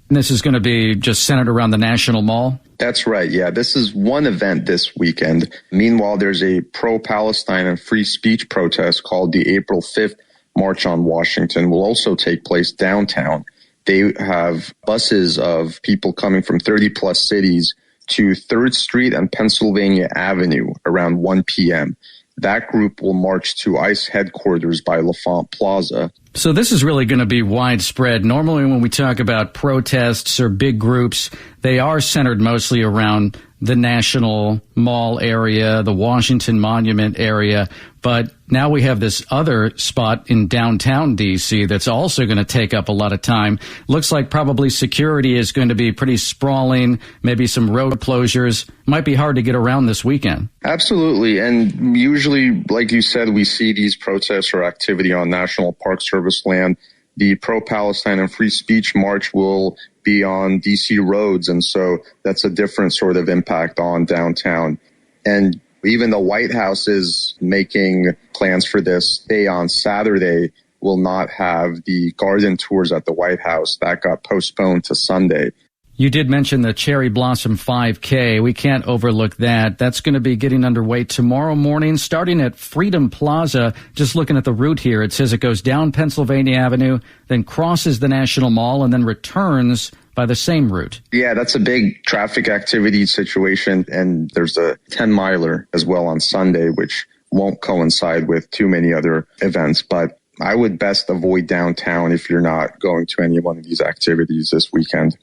And this is going to be just centered around the National Mall? That's right, yeah. This is one event this weekend. Meanwhile, there's a pro-Palestine and free speech protest called the April 5th March on Washington. Will also take place downtown. They have buses of people coming from 30-plus cities to 3rd Street and Pennsylvania Avenue around 1 p.m. That group will march to ICE headquarters by LaFont Plaza. So this is really going to be widespread. Normally when we talk about protests or big groups, they are centered mostly around the National Mall area, the Washington Monument area. But now we have this other spot in downtown D.C. that's also going to take up a lot of time. Looks like probably security is going to be pretty sprawling, maybe some road closures. Might be hard to get around this weekend. Absolutely. And usually, like you said, we see these protests or activity on National Park Service land. The pro-Palestine and free speech march will be on D.C. roads, and so that's a different sort of impact on downtown. And even the White House is making plans for this. They, on Saturday, will not have the garden tours at the White House. That got postponed to Sunday. You did mention the Cherry Blossom 5K. We can't overlook that. That's going to be getting underway tomorrow morning, starting at Freedom Plaza. Just looking at the route here, it says it goes down Pennsylvania Avenue, then crosses the National Mall, and then returns by the same route. Yeah, that's a big traffic activity situation. And there's a 10-miler as well on Sunday, which won't coincide with too many other events. But I would best avoid downtown if you're not going to any one of these activities this weekend.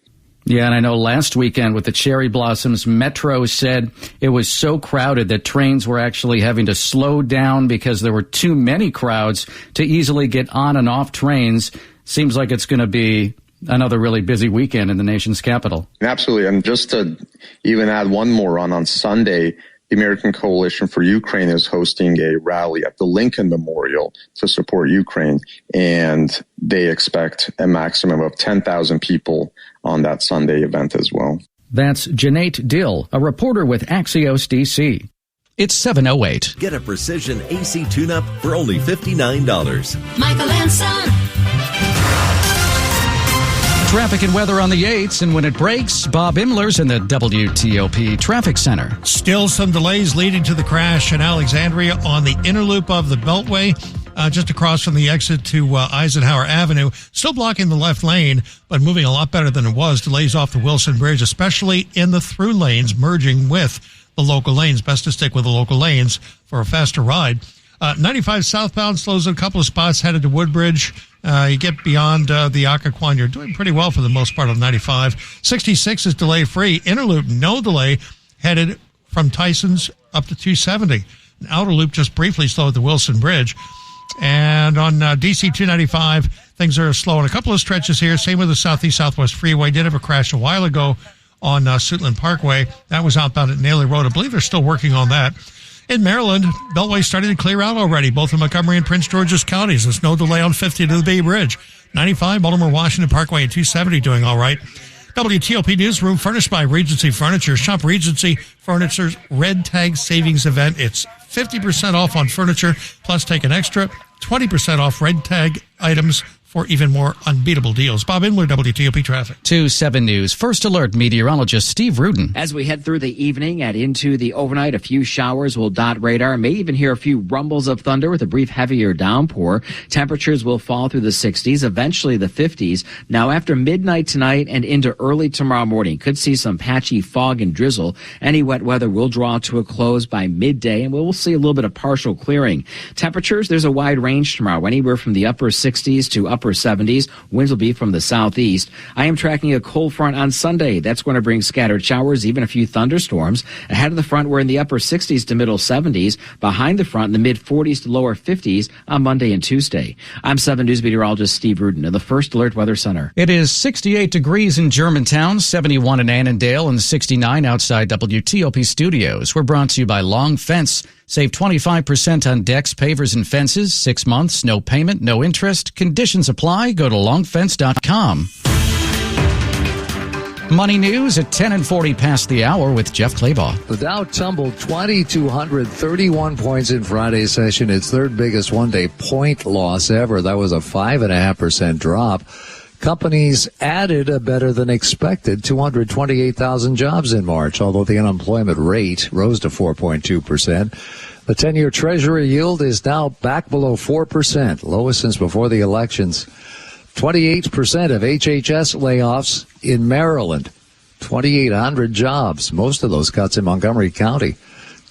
Yeah, and I know last weekend with the Cherry Blossoms, Metro said it was so crowded that trains were actually having to slow down because there were too many crowds to easily get on and off trains. Seems like it's going to be another really busy weekend in the nation's capital. Absolutely. And just to even add one more on Sunday, the American Coalition for Ukraine is hosting a rally at the Lincoln Memorial to support Ukraine, and they expect a maximum of 10,000 people on that Sunday event as well. That's Jeanette Dill, a reporter with Axios DC. It's 7:08. Get a Precision AC tune-up for only $59. Michael and Son. Traffic and weather on the 8s, and when it breaks, Bob Imler's in the WTOP Traffic Center. Still some delays leading to the crash in Alexandria on the inner loop of the Beltway. just across from the exit to Eisenhower Avenue. Still blocking the left lane, but moving a lot better than it was. Delays off the Wilson Bridge, especially in the through lanes, merging with the local lanes. Best to stick with the local lanes for a faster ride. 95 southbound slows in a couple of spots headed to Woodbridge. You get beyond the Occoquan, you're doing pretty well for the most part on 95. 66 is delay-free. Inner loop, no delay, headed from Tyson's up to 270. An outer loop just briefly slow at the Wilson Bridge. And on DC 295, things are slow on a couple of stretches here. Same with the Southeast-Southwest Freeway. Did have a crash a while ago on Suitland Parkway. That was outbound at Naylor Road. I believe they're still working on that. In Maryland, Beltway starting to clear out already, both in Montgomery and Prince George's counties. There's no delay on 50 to the Bay Bridge. 95, Baltimore-Washington Parkway and 270 doing all right. WTOP Newsroom furnished by Regency Furniture. Shop Regency Furniture's Red Tag Savings Event. It's 50% off on furniture, plus take an extra 20% off Red Tag items for even more unbeatable deals. Bob Inler, WTOP Traffic. 2-7 News. First Alert meteorologist Steve Rudin. As we head through the evening and into the overnight, a few showers will dot radar. May even hear a few rumbles of thunder with a brief heavier downpour. Temperatures will fall through the 60s, eventually the 50s. Now, after midnight tonight and into early tomorrow morning, could see some patchy fog and drizzle. Any wet weather will draw to a close by midday, and we'll see a little bit of partial clearing. Temperatures, there's a wide range tomorrow, anywhere from the upper 60s to upper 70s. Winds will be from the southeast. I am tracking a cold front on Sunday. That's going to bring scattered showers, even a few thunderstorms. Ahead of the front, we're in the upper 60s to middle 70s. Behind the front, in the mid 40s to lower 50s on Monday and Tuesday. I'm 7 News meteorologist Steve Rudin of the First Alert Weather Center. It is 68 degrees in Germantown, 71 in Annandale, and 69 outside WTOP studios. We're brought to you by Long Fence. Save 25% on decks, pavers, and fences. 6 months, no payment, no interest. Conditions apply. Go to longfence.com. Money news at 10:40 past the hour with Jeff Claybaugh. The Dow tumbled 2,231 points in Friday's session, its third biggest one-day point loss ever. That was a 5.5% drop. Companies added a better than expected 228,000 jobs in March, although the unemployment rate rose to 4.2%. The 10-year Treasury yield is now back below 4%, lowest since before the elections. 28% of HHS layoffs in Maryland, 2,800 jobs, most of those cuts in Montgomery County.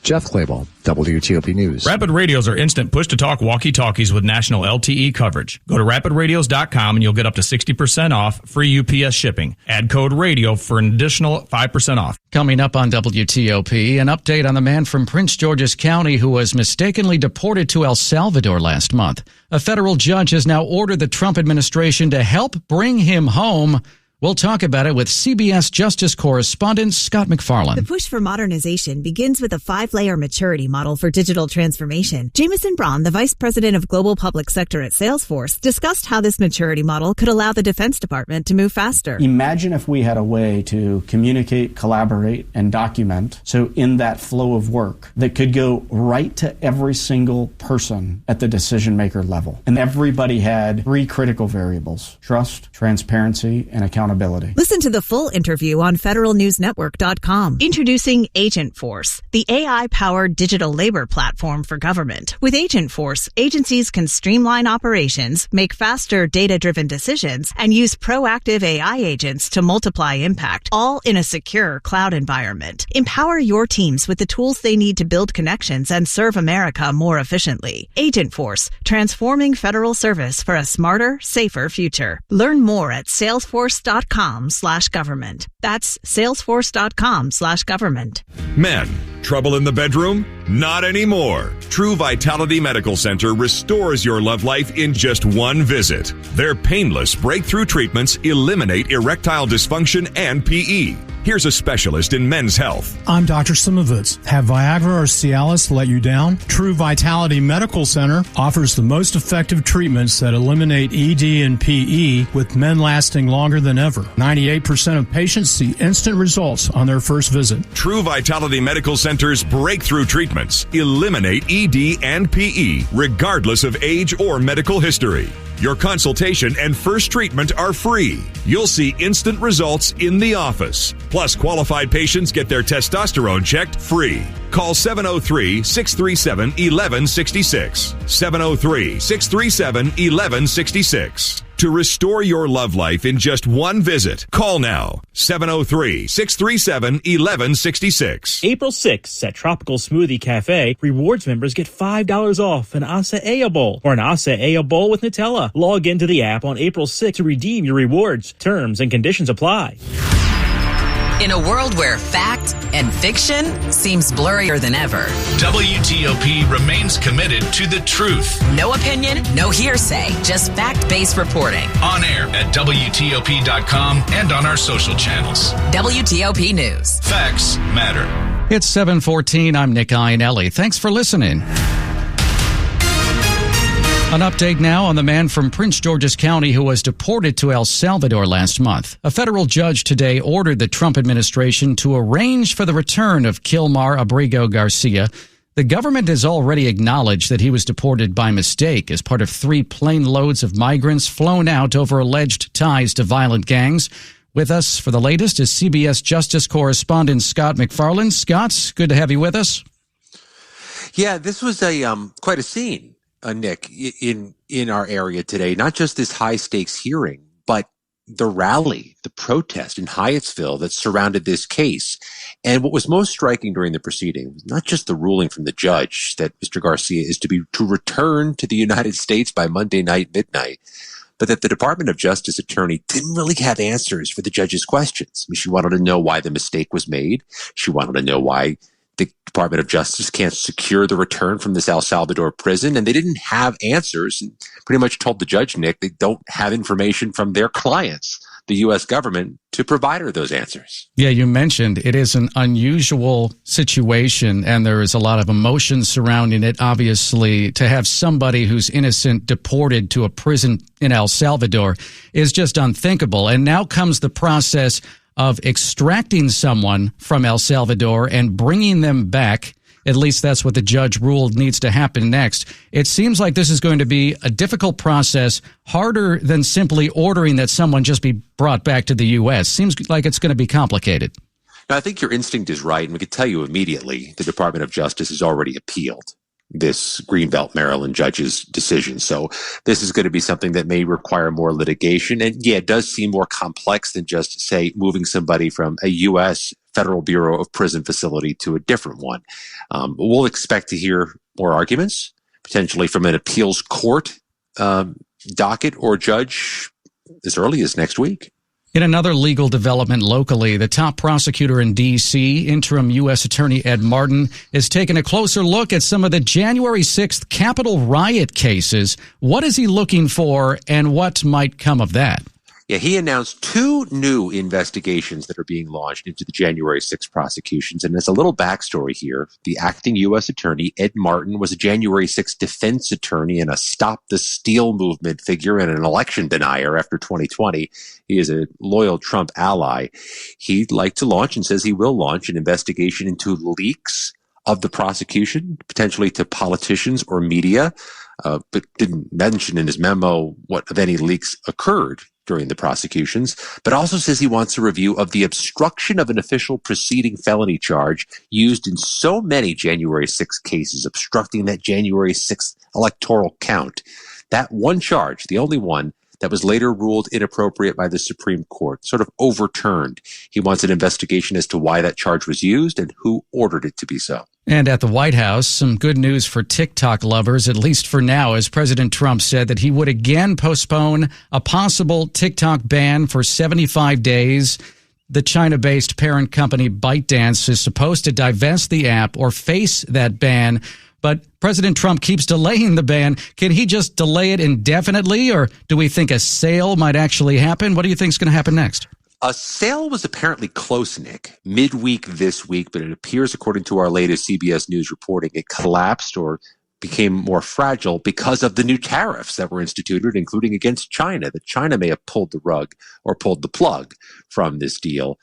Jeff Claybaugh, WTOP News. Rapid Radios are instant push-to-talk walkie-talkies with national LTE coverage. Go to rapidradios.com and you'll get up to 60% off, free UPS shipping. Add code RADIO for an additional 5% off. Coming up on WTOP, an update on the man from Prince George's County who was mistakenly deported to El Salvador last month. A federal judge has now ordered the Trump administration to help bring him home. We'll talk about it with CBS Justice correspondent Scott McFarland. The push for modernization begins with a 5-layer maturity model for digital transformation. Jameson Braun, the vice president of global public sector at Salesforce, discussed how this maturity model could allow the Defense Department to move faster. Imagine if we had a way to communicate, collaborate, and document, so in that flow of work that could go right to every single person at the decision maker level. And everybody had 3 critical variables: trust, transparency, and accountability. Listen to the full interview on federalnewsnetwork.com. Introducing Agent Force, the AI-powered digital labor platform for government. With Agent Force, agencies can streamline operations, make faster data-driven decisions, and use proactive AI agents to multiply impact, all in a secure cloud environment. Empower your teams with the tools they need to build connections and serve America more efficiently. Agent Force, transforming federal service for a smarter, safer future. Learn more at salesforce.com/government. That's salesforce.com/government. Men, trouble in the bedroom? Not anymore. True Vitality Medical Center restores your love life in just one visit. Their painless breakthrough treatments eliminate erectile dysfunction and PE. Here's a specialist in men's health. I'm Dr. Simovitz. Have Viagra or Cialis let you down? True Vitality Medical Center offers the most effective treatments that eliminate ED and PE, with men lasting longer than ever. 98% of patients see instant results on their first visit. True Vitality Medical Center's breakthrough treatments eliminate ED and PE, regardless of age or medical history. Your consultation and first treatment are free. You'll see instant results in the office. Plus, qualified patients get their testosterone checked free. Call 703-637-1166. 703-637-1166. To restore your love life in just one visit, call now. 703-637-1166. April 6th at Tropical Smoothie Cafe, rewards members get $5 off an acai bowl or an acai bowl with Nutella. Log into the app on April 6th to redeem your rewards. Terms and conditions apply. In a world where fact and fiction seems blurrier than ever, WTOP remains committed to the truth. No opinion, no hearsay, just fact-based reporting. On air at WTOP.com and on our social channels. WTOP News. Facts matter. It's 7:14. I'm Nick Iannelli. Thanks for listening. An update now on the man from Prince George's County who was deported to El Salvador last month. A federal judge today ordered the Trump administration to arrange for the return of Kilmar Abrigo Garcia. The government has already acknowledged that he was deported by mistake as part of 3 plane loads of migrants flown out over alleged ties to violent gangs. With us for the latest is CBS Justice correspondent Scott McFarland. Scott, good to have you with us. Yeah, this was quite a scene. Nick, in our area today, not just this high stakes hearing, but the rally, the protest in Hyattsville that surrounded this case. And what was most striking during the proceeding was not just the ruling from the judge that Mr. Garcia is to return to the United States by Monday night, midnight, but that the Department of Justice attorney didn't really have answers for the judge's questions. I mean, she wanted to know why the mistake was made. She wanted to know why the Department of Justice can't secure the return from this El Salvador prison, and they didn't have answers and pretty much told the judge, Nick, they don't have information from their clients, the U.S. government, to provide her those answers. Yeah, you mentioned it is an unusual situation, and there is a lot of emotion surrounding it. Obviously, to have somebody who's innocent deported to a prison in El Salvador is just unthinkable. And now comes the process of extracting someone from El Salvador and bringing them back. At least that's what the judge ruled needs to happen next. It seems like this is going to be a difficult process, harder than simply ordering that someone just be brought back to the U.S. Seems like it's going to be complicated. Now, I think your instinct is right, and we can tell you immediately the Department of Justice has already appealed this Greenbelt, Maryland judge's decision. So this is going to be something that may require more litigation. And yeah, it does seem more complex than just, say, moving somebody from a U.S. Federal Bureau of Prison facility to a different one. We'll expect to hear more arguments, potentially from an appeals court docket or judge as early as next week. In another legal development locally, the top prosecutor in D.C., interim U.S. Attorney Ed Martin, is taking a closer look at some of the January 6th Capitol riot cases. What is he looking for, and what might come of that? Yeah, he announced 2 new investigations that are being launched into the January 6th prosecutions. And as a little backstory here, the acting U.S. attorney, Ed Martin, was a January 6th defense attorney and a Stop the Steal movement figure and an election denier after 2020. He is a loyal Trump ally. He'd like to launch and says he will launch an investigation into leaks of the prosecution, potentially to politicians or media, but didn't mention in his memo what, if any, leaks occurred during the prosecutions, but also says he wants a review of the obstruction of an official proceeding felony charge used in so many January 6th cases, obstructing that January 6th electoral count. That one charge, the only one that was later ruled inappropriate by the Supreme Court, sort of overturned. He wants an investigation as to why that charge was used and who ordered it to be so. And at the White House, some good news for TikTok lovers, at least for now, as President Trump said that he would again postpone a possible TikTok ban for 75 days. The China-based parent company ByteDance is supposed to divest the app or face that ban, but President Trump keeps delaying the ban. Can he just delay it indefinitely, or do we think a sale might actually happen? What do you think is going to happen next? A sale was apparently close, Nick, midweek this week, but it appears, according to our latest CBS News reporting, it collapsed or became more fragile because of the new tariffs that were instituted, including against China, that China may have pulled the rug or pulled the plug from this deal.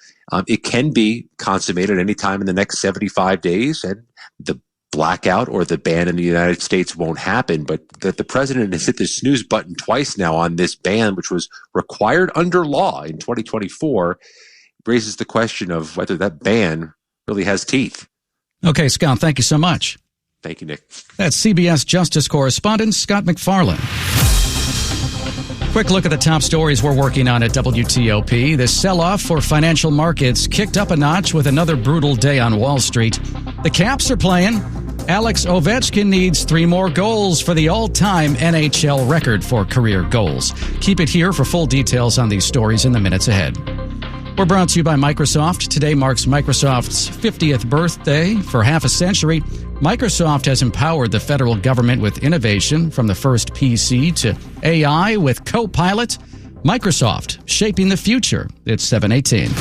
It can be consummated any time in the next 75 days, and the blackout or the ban in the United States won't happen, but that the president has hit the snooze button twice now on this ban, which was required under law in 2024, raises the question of whether that ban really has teeth. Okay, Scott, thank you so much. Thank you, Nick. That's CBS Justice correspondent Scott McFarlane. Quick look at the top stories we're working on at WTOP. The sell-off for financial markets kicked up a notch with another brutal day on Wall Street. The Caps are playing. Alex Ovechkin needs 3 more goals for the all-time NHL record for career goals. Keep it here for full details on these stories in the minutes ahead. We're brought to you by Microsoft. Today marks Microsoft's 50th birthday. For half a century, Microsoft has empowered the federal government with innovation, from the first PC to AI with Copilot. Microsoft, shaping the future. It's 7:18.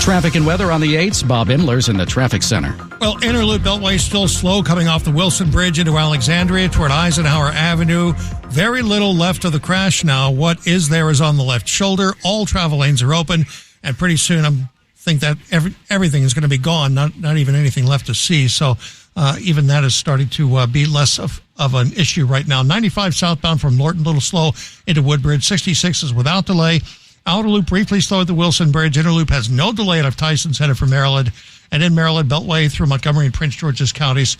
Traffic and weather on the 8s. Bob Inler's in the traffic center. Well, Inner Loop Beltway still slow coming off the Wilson Bridge into Alexandria toward Eisenhower Avenue. Very little left of the crash now. What is there is on the left shoulder. All travel lanes are open, and pretty soon I think that everything is going to be gone, not even anything left to see. So even that is starting to be less of an issue right now. 95 southbound from Norton, little slow into Woodbridge. 66 is without delay. Outer Loop briefly slow at the Wilson Bridge. Inner Loop has no delay out of Tyson's headed for Maryland. And in Maryland, Beltway through Montgomery and Prince George's counties,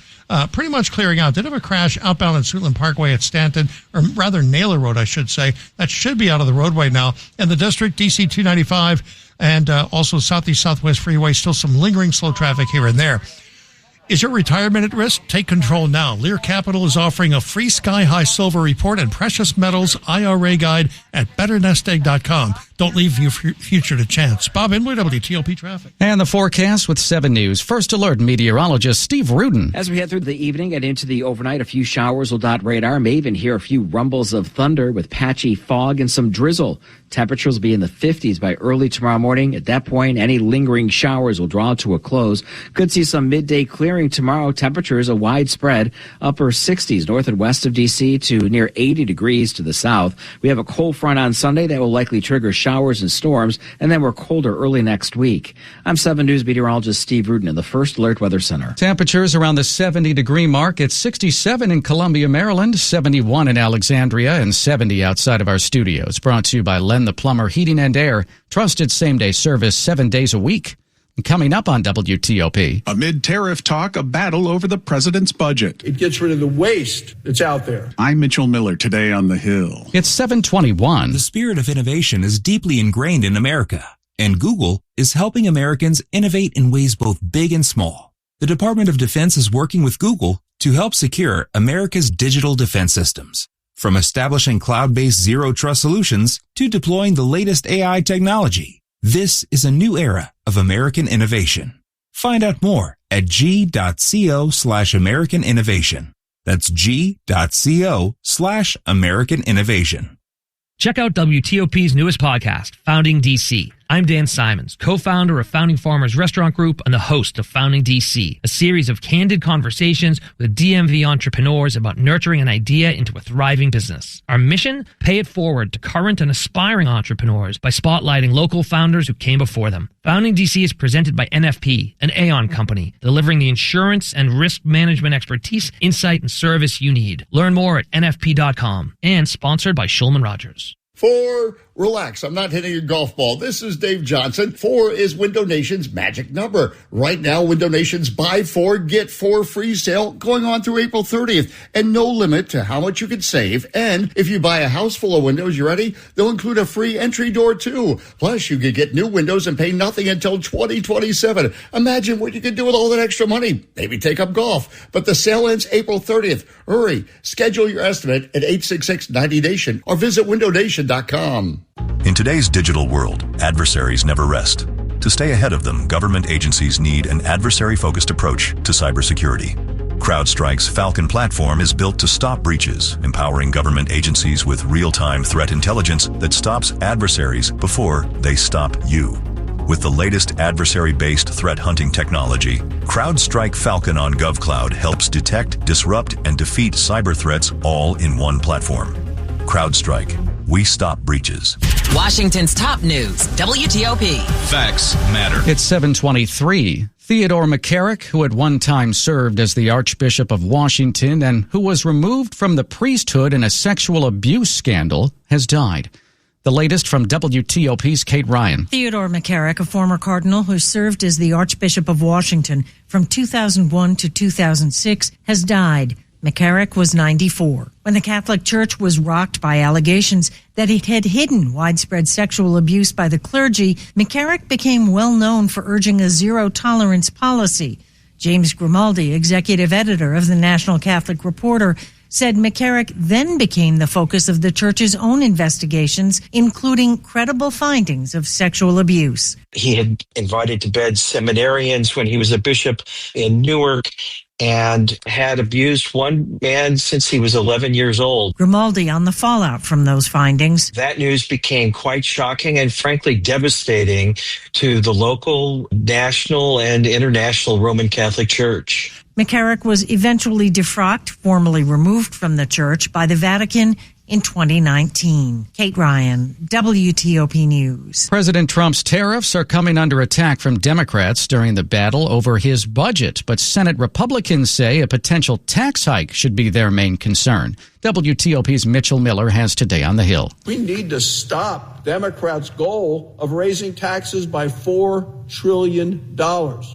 pretty much clearing out. Did have a crash outbound on Suitland Parkway at Stanton, or rather Naylor Road, I should say. That should be out of the roadway now. In the district, DC 295 and also Southeast Southwest Freeway, still some lingering slow traffic here and there. Is your retirement at risk? Take control now. Lear Capital is offering a free Sky High Silver Report and Precious Metals IRA Guide at betternestegg.com. Don't leave your future to chance. Bob Inwood, WTOP Traffic. And the forecast with 7 News. First Alert meteorologist Steve Rudin. As we head through the evening and into the overnight, a few showers will dot radar. May even hear a few rumbles of thunder with patchy fog and some drizzle. Temperatures will be in the 50s by early tomorrow morning. At that point, any lingering showers will draw to a close. Could see some midday clearing tomorrow. Temperatures a wide spread, upper 60s north and west of D.C. to near 80 degrees to the south. We have a cold front on Sunday that will likely trigger showers and storms, and then we're colder early next week. I'm 7 News meteorologist Steve Rudin in the First Alert Weather Center. Temperatures around the 70-degree mark. It's 67 in Columbia, Maryland, 71 in Alexandria, and 70 outside of our studios. Brought to you by Len the Plumber Heating and Air. Trusted same-day service 7 days a week. Coming up on WTOP. Amid tariff talk, a battle over the president's budget. It gets rid of the waste that's out there. I'm Mitchell Miller, today on The Hill. It's 7:21. The spirit of innovation is deeply ingrained in America, and Google is helping Americans innovate in ways both big and small. The Department of Defense is working with Google to help secure America's digital defense systems. From establishing cloud-based zero-trust solutions to deploying the latest AI technology. This is a new era of American innovation. Find out more at g.co/American Innovation. That's g.co/American Innovation. Check out WTOP's newest podcast, Founding DC. I'm Dan Simons, co-founder of Founding Farmers Restaurant Group and the host of Founding DC, a series of candid conversations with DMV entrepreneurs about nurturing an idea into a thriving business. Our mission? Pay it forward to current and aspiring entrepreneurs by spotlighting local founders who came before them. Founding DC is presented by NFP, an Aon company, delivering the insurance and risk management expertise, insight, and service you need. Learn more at nfp.com, and sponsored by Shulman Rogers. 4, relax. I'm not hitting a golf ball. This is Dave Johnson. 4 is Window Nation's magic number. Right now, Window Nation's buy 4, get 4 free sale going on through April 30th. And no limit to how much you can save. And if you buy a house full of windows, you ready? They'll include a free entry door, too. Plus, you could get new windows and pay nothing until 2027. Imagine what you could do with all that extra money. Maybe take up golf. But the sale ends April 30th. Hurry. Schedule your estimate at 866-90Nation or visit windownation.com. In today's digital world, adversaries never rest. To stay ahead of them, government agencies need an adversary-focused approach to cybersecurity. CrowdStrike's Falcon platform is built to stop breaches, empowering government agencies with real-time threat intelligence that stops adversaries before they stop you. With the latest adversary-based threat hunting technology, CrowdStrike Falcon on GovCloud helps detect, disrupt, and defeat cyber threats all in one platform. CrowdStrike. We stop breaches. Washington's top news, WTOP. Facts matter. It's 7:23. Theodore McCarrick, who at one time served as the Archbishop of Washington and who was removed from the priesthood in a sexual abuse scandal, has died. The latest from WTOP's Kate Ryan. Theodore McCarrick, a former cardinal who served as the Archbishop of Washington from 2001 to 2006, has died. McCarrick was 94. When the Catholic Church was rocked by allegations that it had hidden widespread sexual abuse by the clergy, McCarrick became well known for urging a zero-tolerance policy. James Grimaldi, executive editor of the National Catholic Reporter, said McCarrick then became the focus of the Church's own investigations, including credible findings of sexual abuse. He had invited to bed seminarians when he was a bishop in Newark, and had abused one man since he was 11 years old. Grimaldi on the fallout from those findings. That news became quite shocking and frankly devastating to the local, national, and international Roman Catholic Church. McCarrick was eventually defrocked, formally removed from the church by the Vatican in 2019. Kate Ryan, WTOP News. President Trump's tariffs are coming under attack from Democrats during the battle over his budget, but Senate Republicans say a potential tax hike should be their main concern. WTOP's Mitchell Miller has Today on the Hill. We need to stop Democrats' goal of raising taxes by $4 trillion.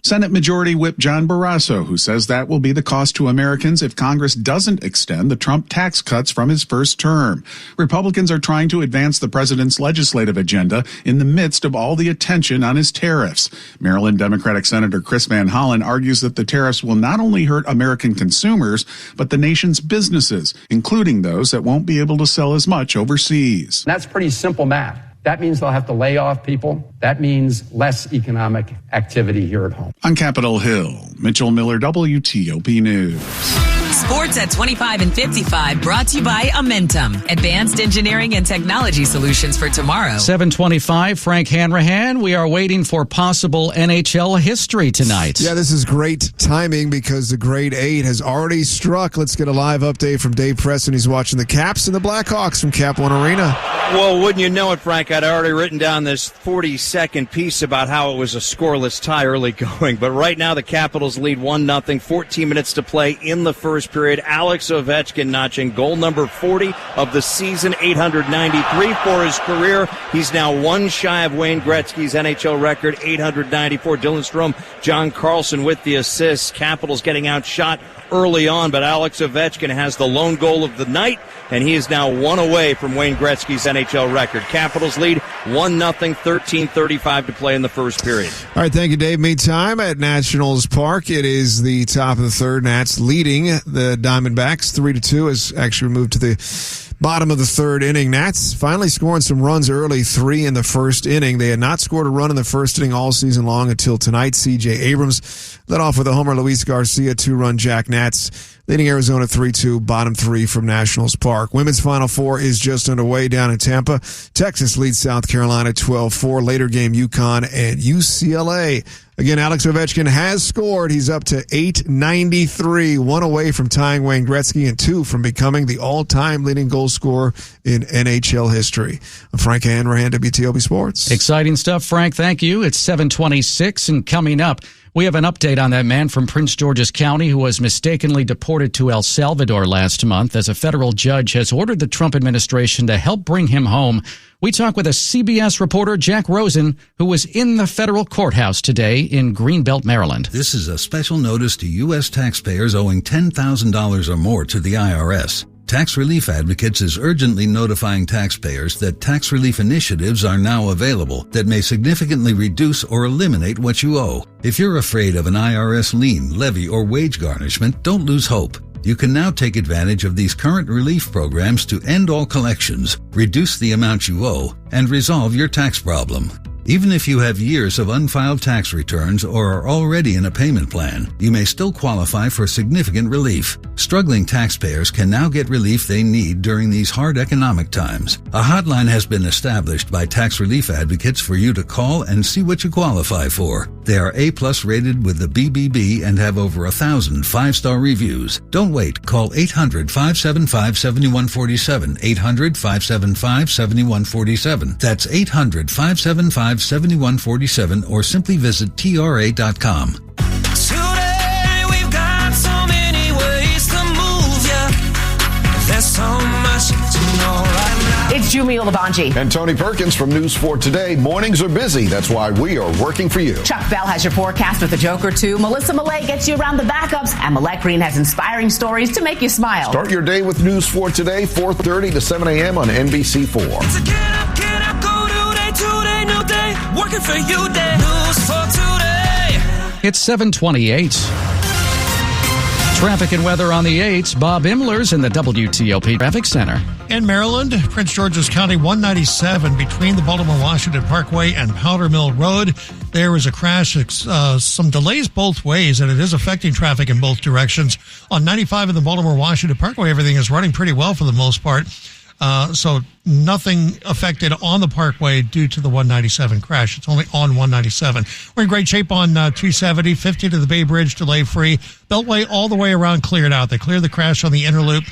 Senate Majority Whip John Barrasso, who says that will be the cost to Americans if Congress doesn't extend the Trump tax cuts from his first term. Republicans are trying to advance the president's legislative agenda in the midst of all the attention on his tariffs. Maryland Democratic Senator Chris Van Hollen argues that the tariffs will not only hurt American consumers, but the nation's businesses, including those that won't be able to sell as much overseas. That's pretty simple math. That means they'll have to lay off people. That means less economic activity here at home. On Capitol Hill, Mitchell Miller, WTOP News. Sports at 25 and 55 brought to you by Amentum, advanced engineering and technology solutions for tomorrow. 7:25, Frank Hanrahan. We are waiting for possible NHL history tonight. Yeah, this is great timing because the grade 8 has already struck. Let's get a live update from Dave Preston. He's watching the Caps and the Blackhawks from Cap One Arena. Well, wouldn't you know it, Frank, I'd already written down this 40-second piece about how it was a scoreless tie early going. But right now the Capitals lead 1-0, 14 minutes to play in the first period. Alex Ovechkin notching goal number 40 of the season, 893 for his career. He's now one shy of Wayne Gretzky's NHL record, 894. Dylan Strome, John Carlson with the assists. Capitals getting outshot early on, but Alex Ovechkin has the lone goal of the night, and he is now one away from Wayne Gretzky's NHL record. Capitals lead 1-0, 13:35 to play in the first period. All right, thank you, Dave. Meantime, at Nationals Park, it is the top of the third. Nats leading the Diamondbacks 3-2 as actually moved to the bottom of the third inning. Nats finally scoring some runs early, 3 in the first inning. They had not scored a run in the first inning all season long until tonight. C.J. Abrams led off with a homer. Luis Garcia, 2-run jack. Nats leading Arizona 3-2, bottom 3 from Nationals Park. Women's Final Four is just underway down in Tampa. Texas leads South Carolina 12-4. Later game, UConn and UCLA. Again, Alex Ovechkin has scored. He's up to 893, 1 away from tying Wayne Gretzky and 2 from becoming the all-time leading goal scorer in NHL history. I'm Frank Hanrahan, WTOP Sports. Exciting stuff, Frank. Thank you. It's 7:26, and coming up, we have an update on that man from Prince George's County who was mistakenly deported to El Salvador last month as a federal judge has ordered the Trump administration to help bring him home. We talk with a CBS reporter, Jack Rosen, who was in the federal courthouse today in Greenbelt, Maryland. This is a special notice to U.S. taxpayers owing $10,000 or more to the IRS. Tax Relief Advocates is urgently notifying taxpayers that tax relief initiatives are now available that may significantly reduce or eliminate what you owe. If you're afraid of an IRS lien, levy, or wage garnishment, don't lose hope. You can now take advantage of these current relief programs to end all collections, reduce the amount you owe, and resolve your tax problem. Even if you have years of unfiled tax returns or are already in a payment plan, you may still qualify for significant relief. Struggling taxpayers can now get relief they need during these hard economic times. A hotline has been established by tax relief advocates for you to call and see what you qualify for. They are A+ rated with the BBB and have over 1,000 5-star reviews. Don't wait. Call 800-575-7147. 800-575-7147. That's 800-575-7147 or simply visit TRA.com. Today we've got so many ways to move ya. There's so much to know right now. It's Jumio Labanji. And Tony Perkins from News 4 Today. Mornings are busy. That's why we are working for you. Chuck Bell has your forecast with a joke or two. Melissa Millay gets you around the backups. And Millette Green has inspiring stories to make you smile. Start your day with News 4 Today, 4:30 to 7 a.m. on NBC4. It's a get up, go today, new day. Working for you day. News 4 Today. It's 7:28. Traffic and weather on the 8s. Bob Imler's in the WTOP Traffic Center. In Maryland, Prince George's County 197 between the Baltimore-Washington Parkway and Powder Mill Road. There was a crash, some delays both ways, and it is affecting traffic in both directions. On 95 in the Baltimore-Washington Parkway, everything is running pretty well for the most part. So nothing affected on the Parkway due to the 197 crash. It's only on 197. We're in great shape on 270, 50 to the Bay Bridge, delay free. Beltway all the way around cleared out. They cleared the crash on the inner loop.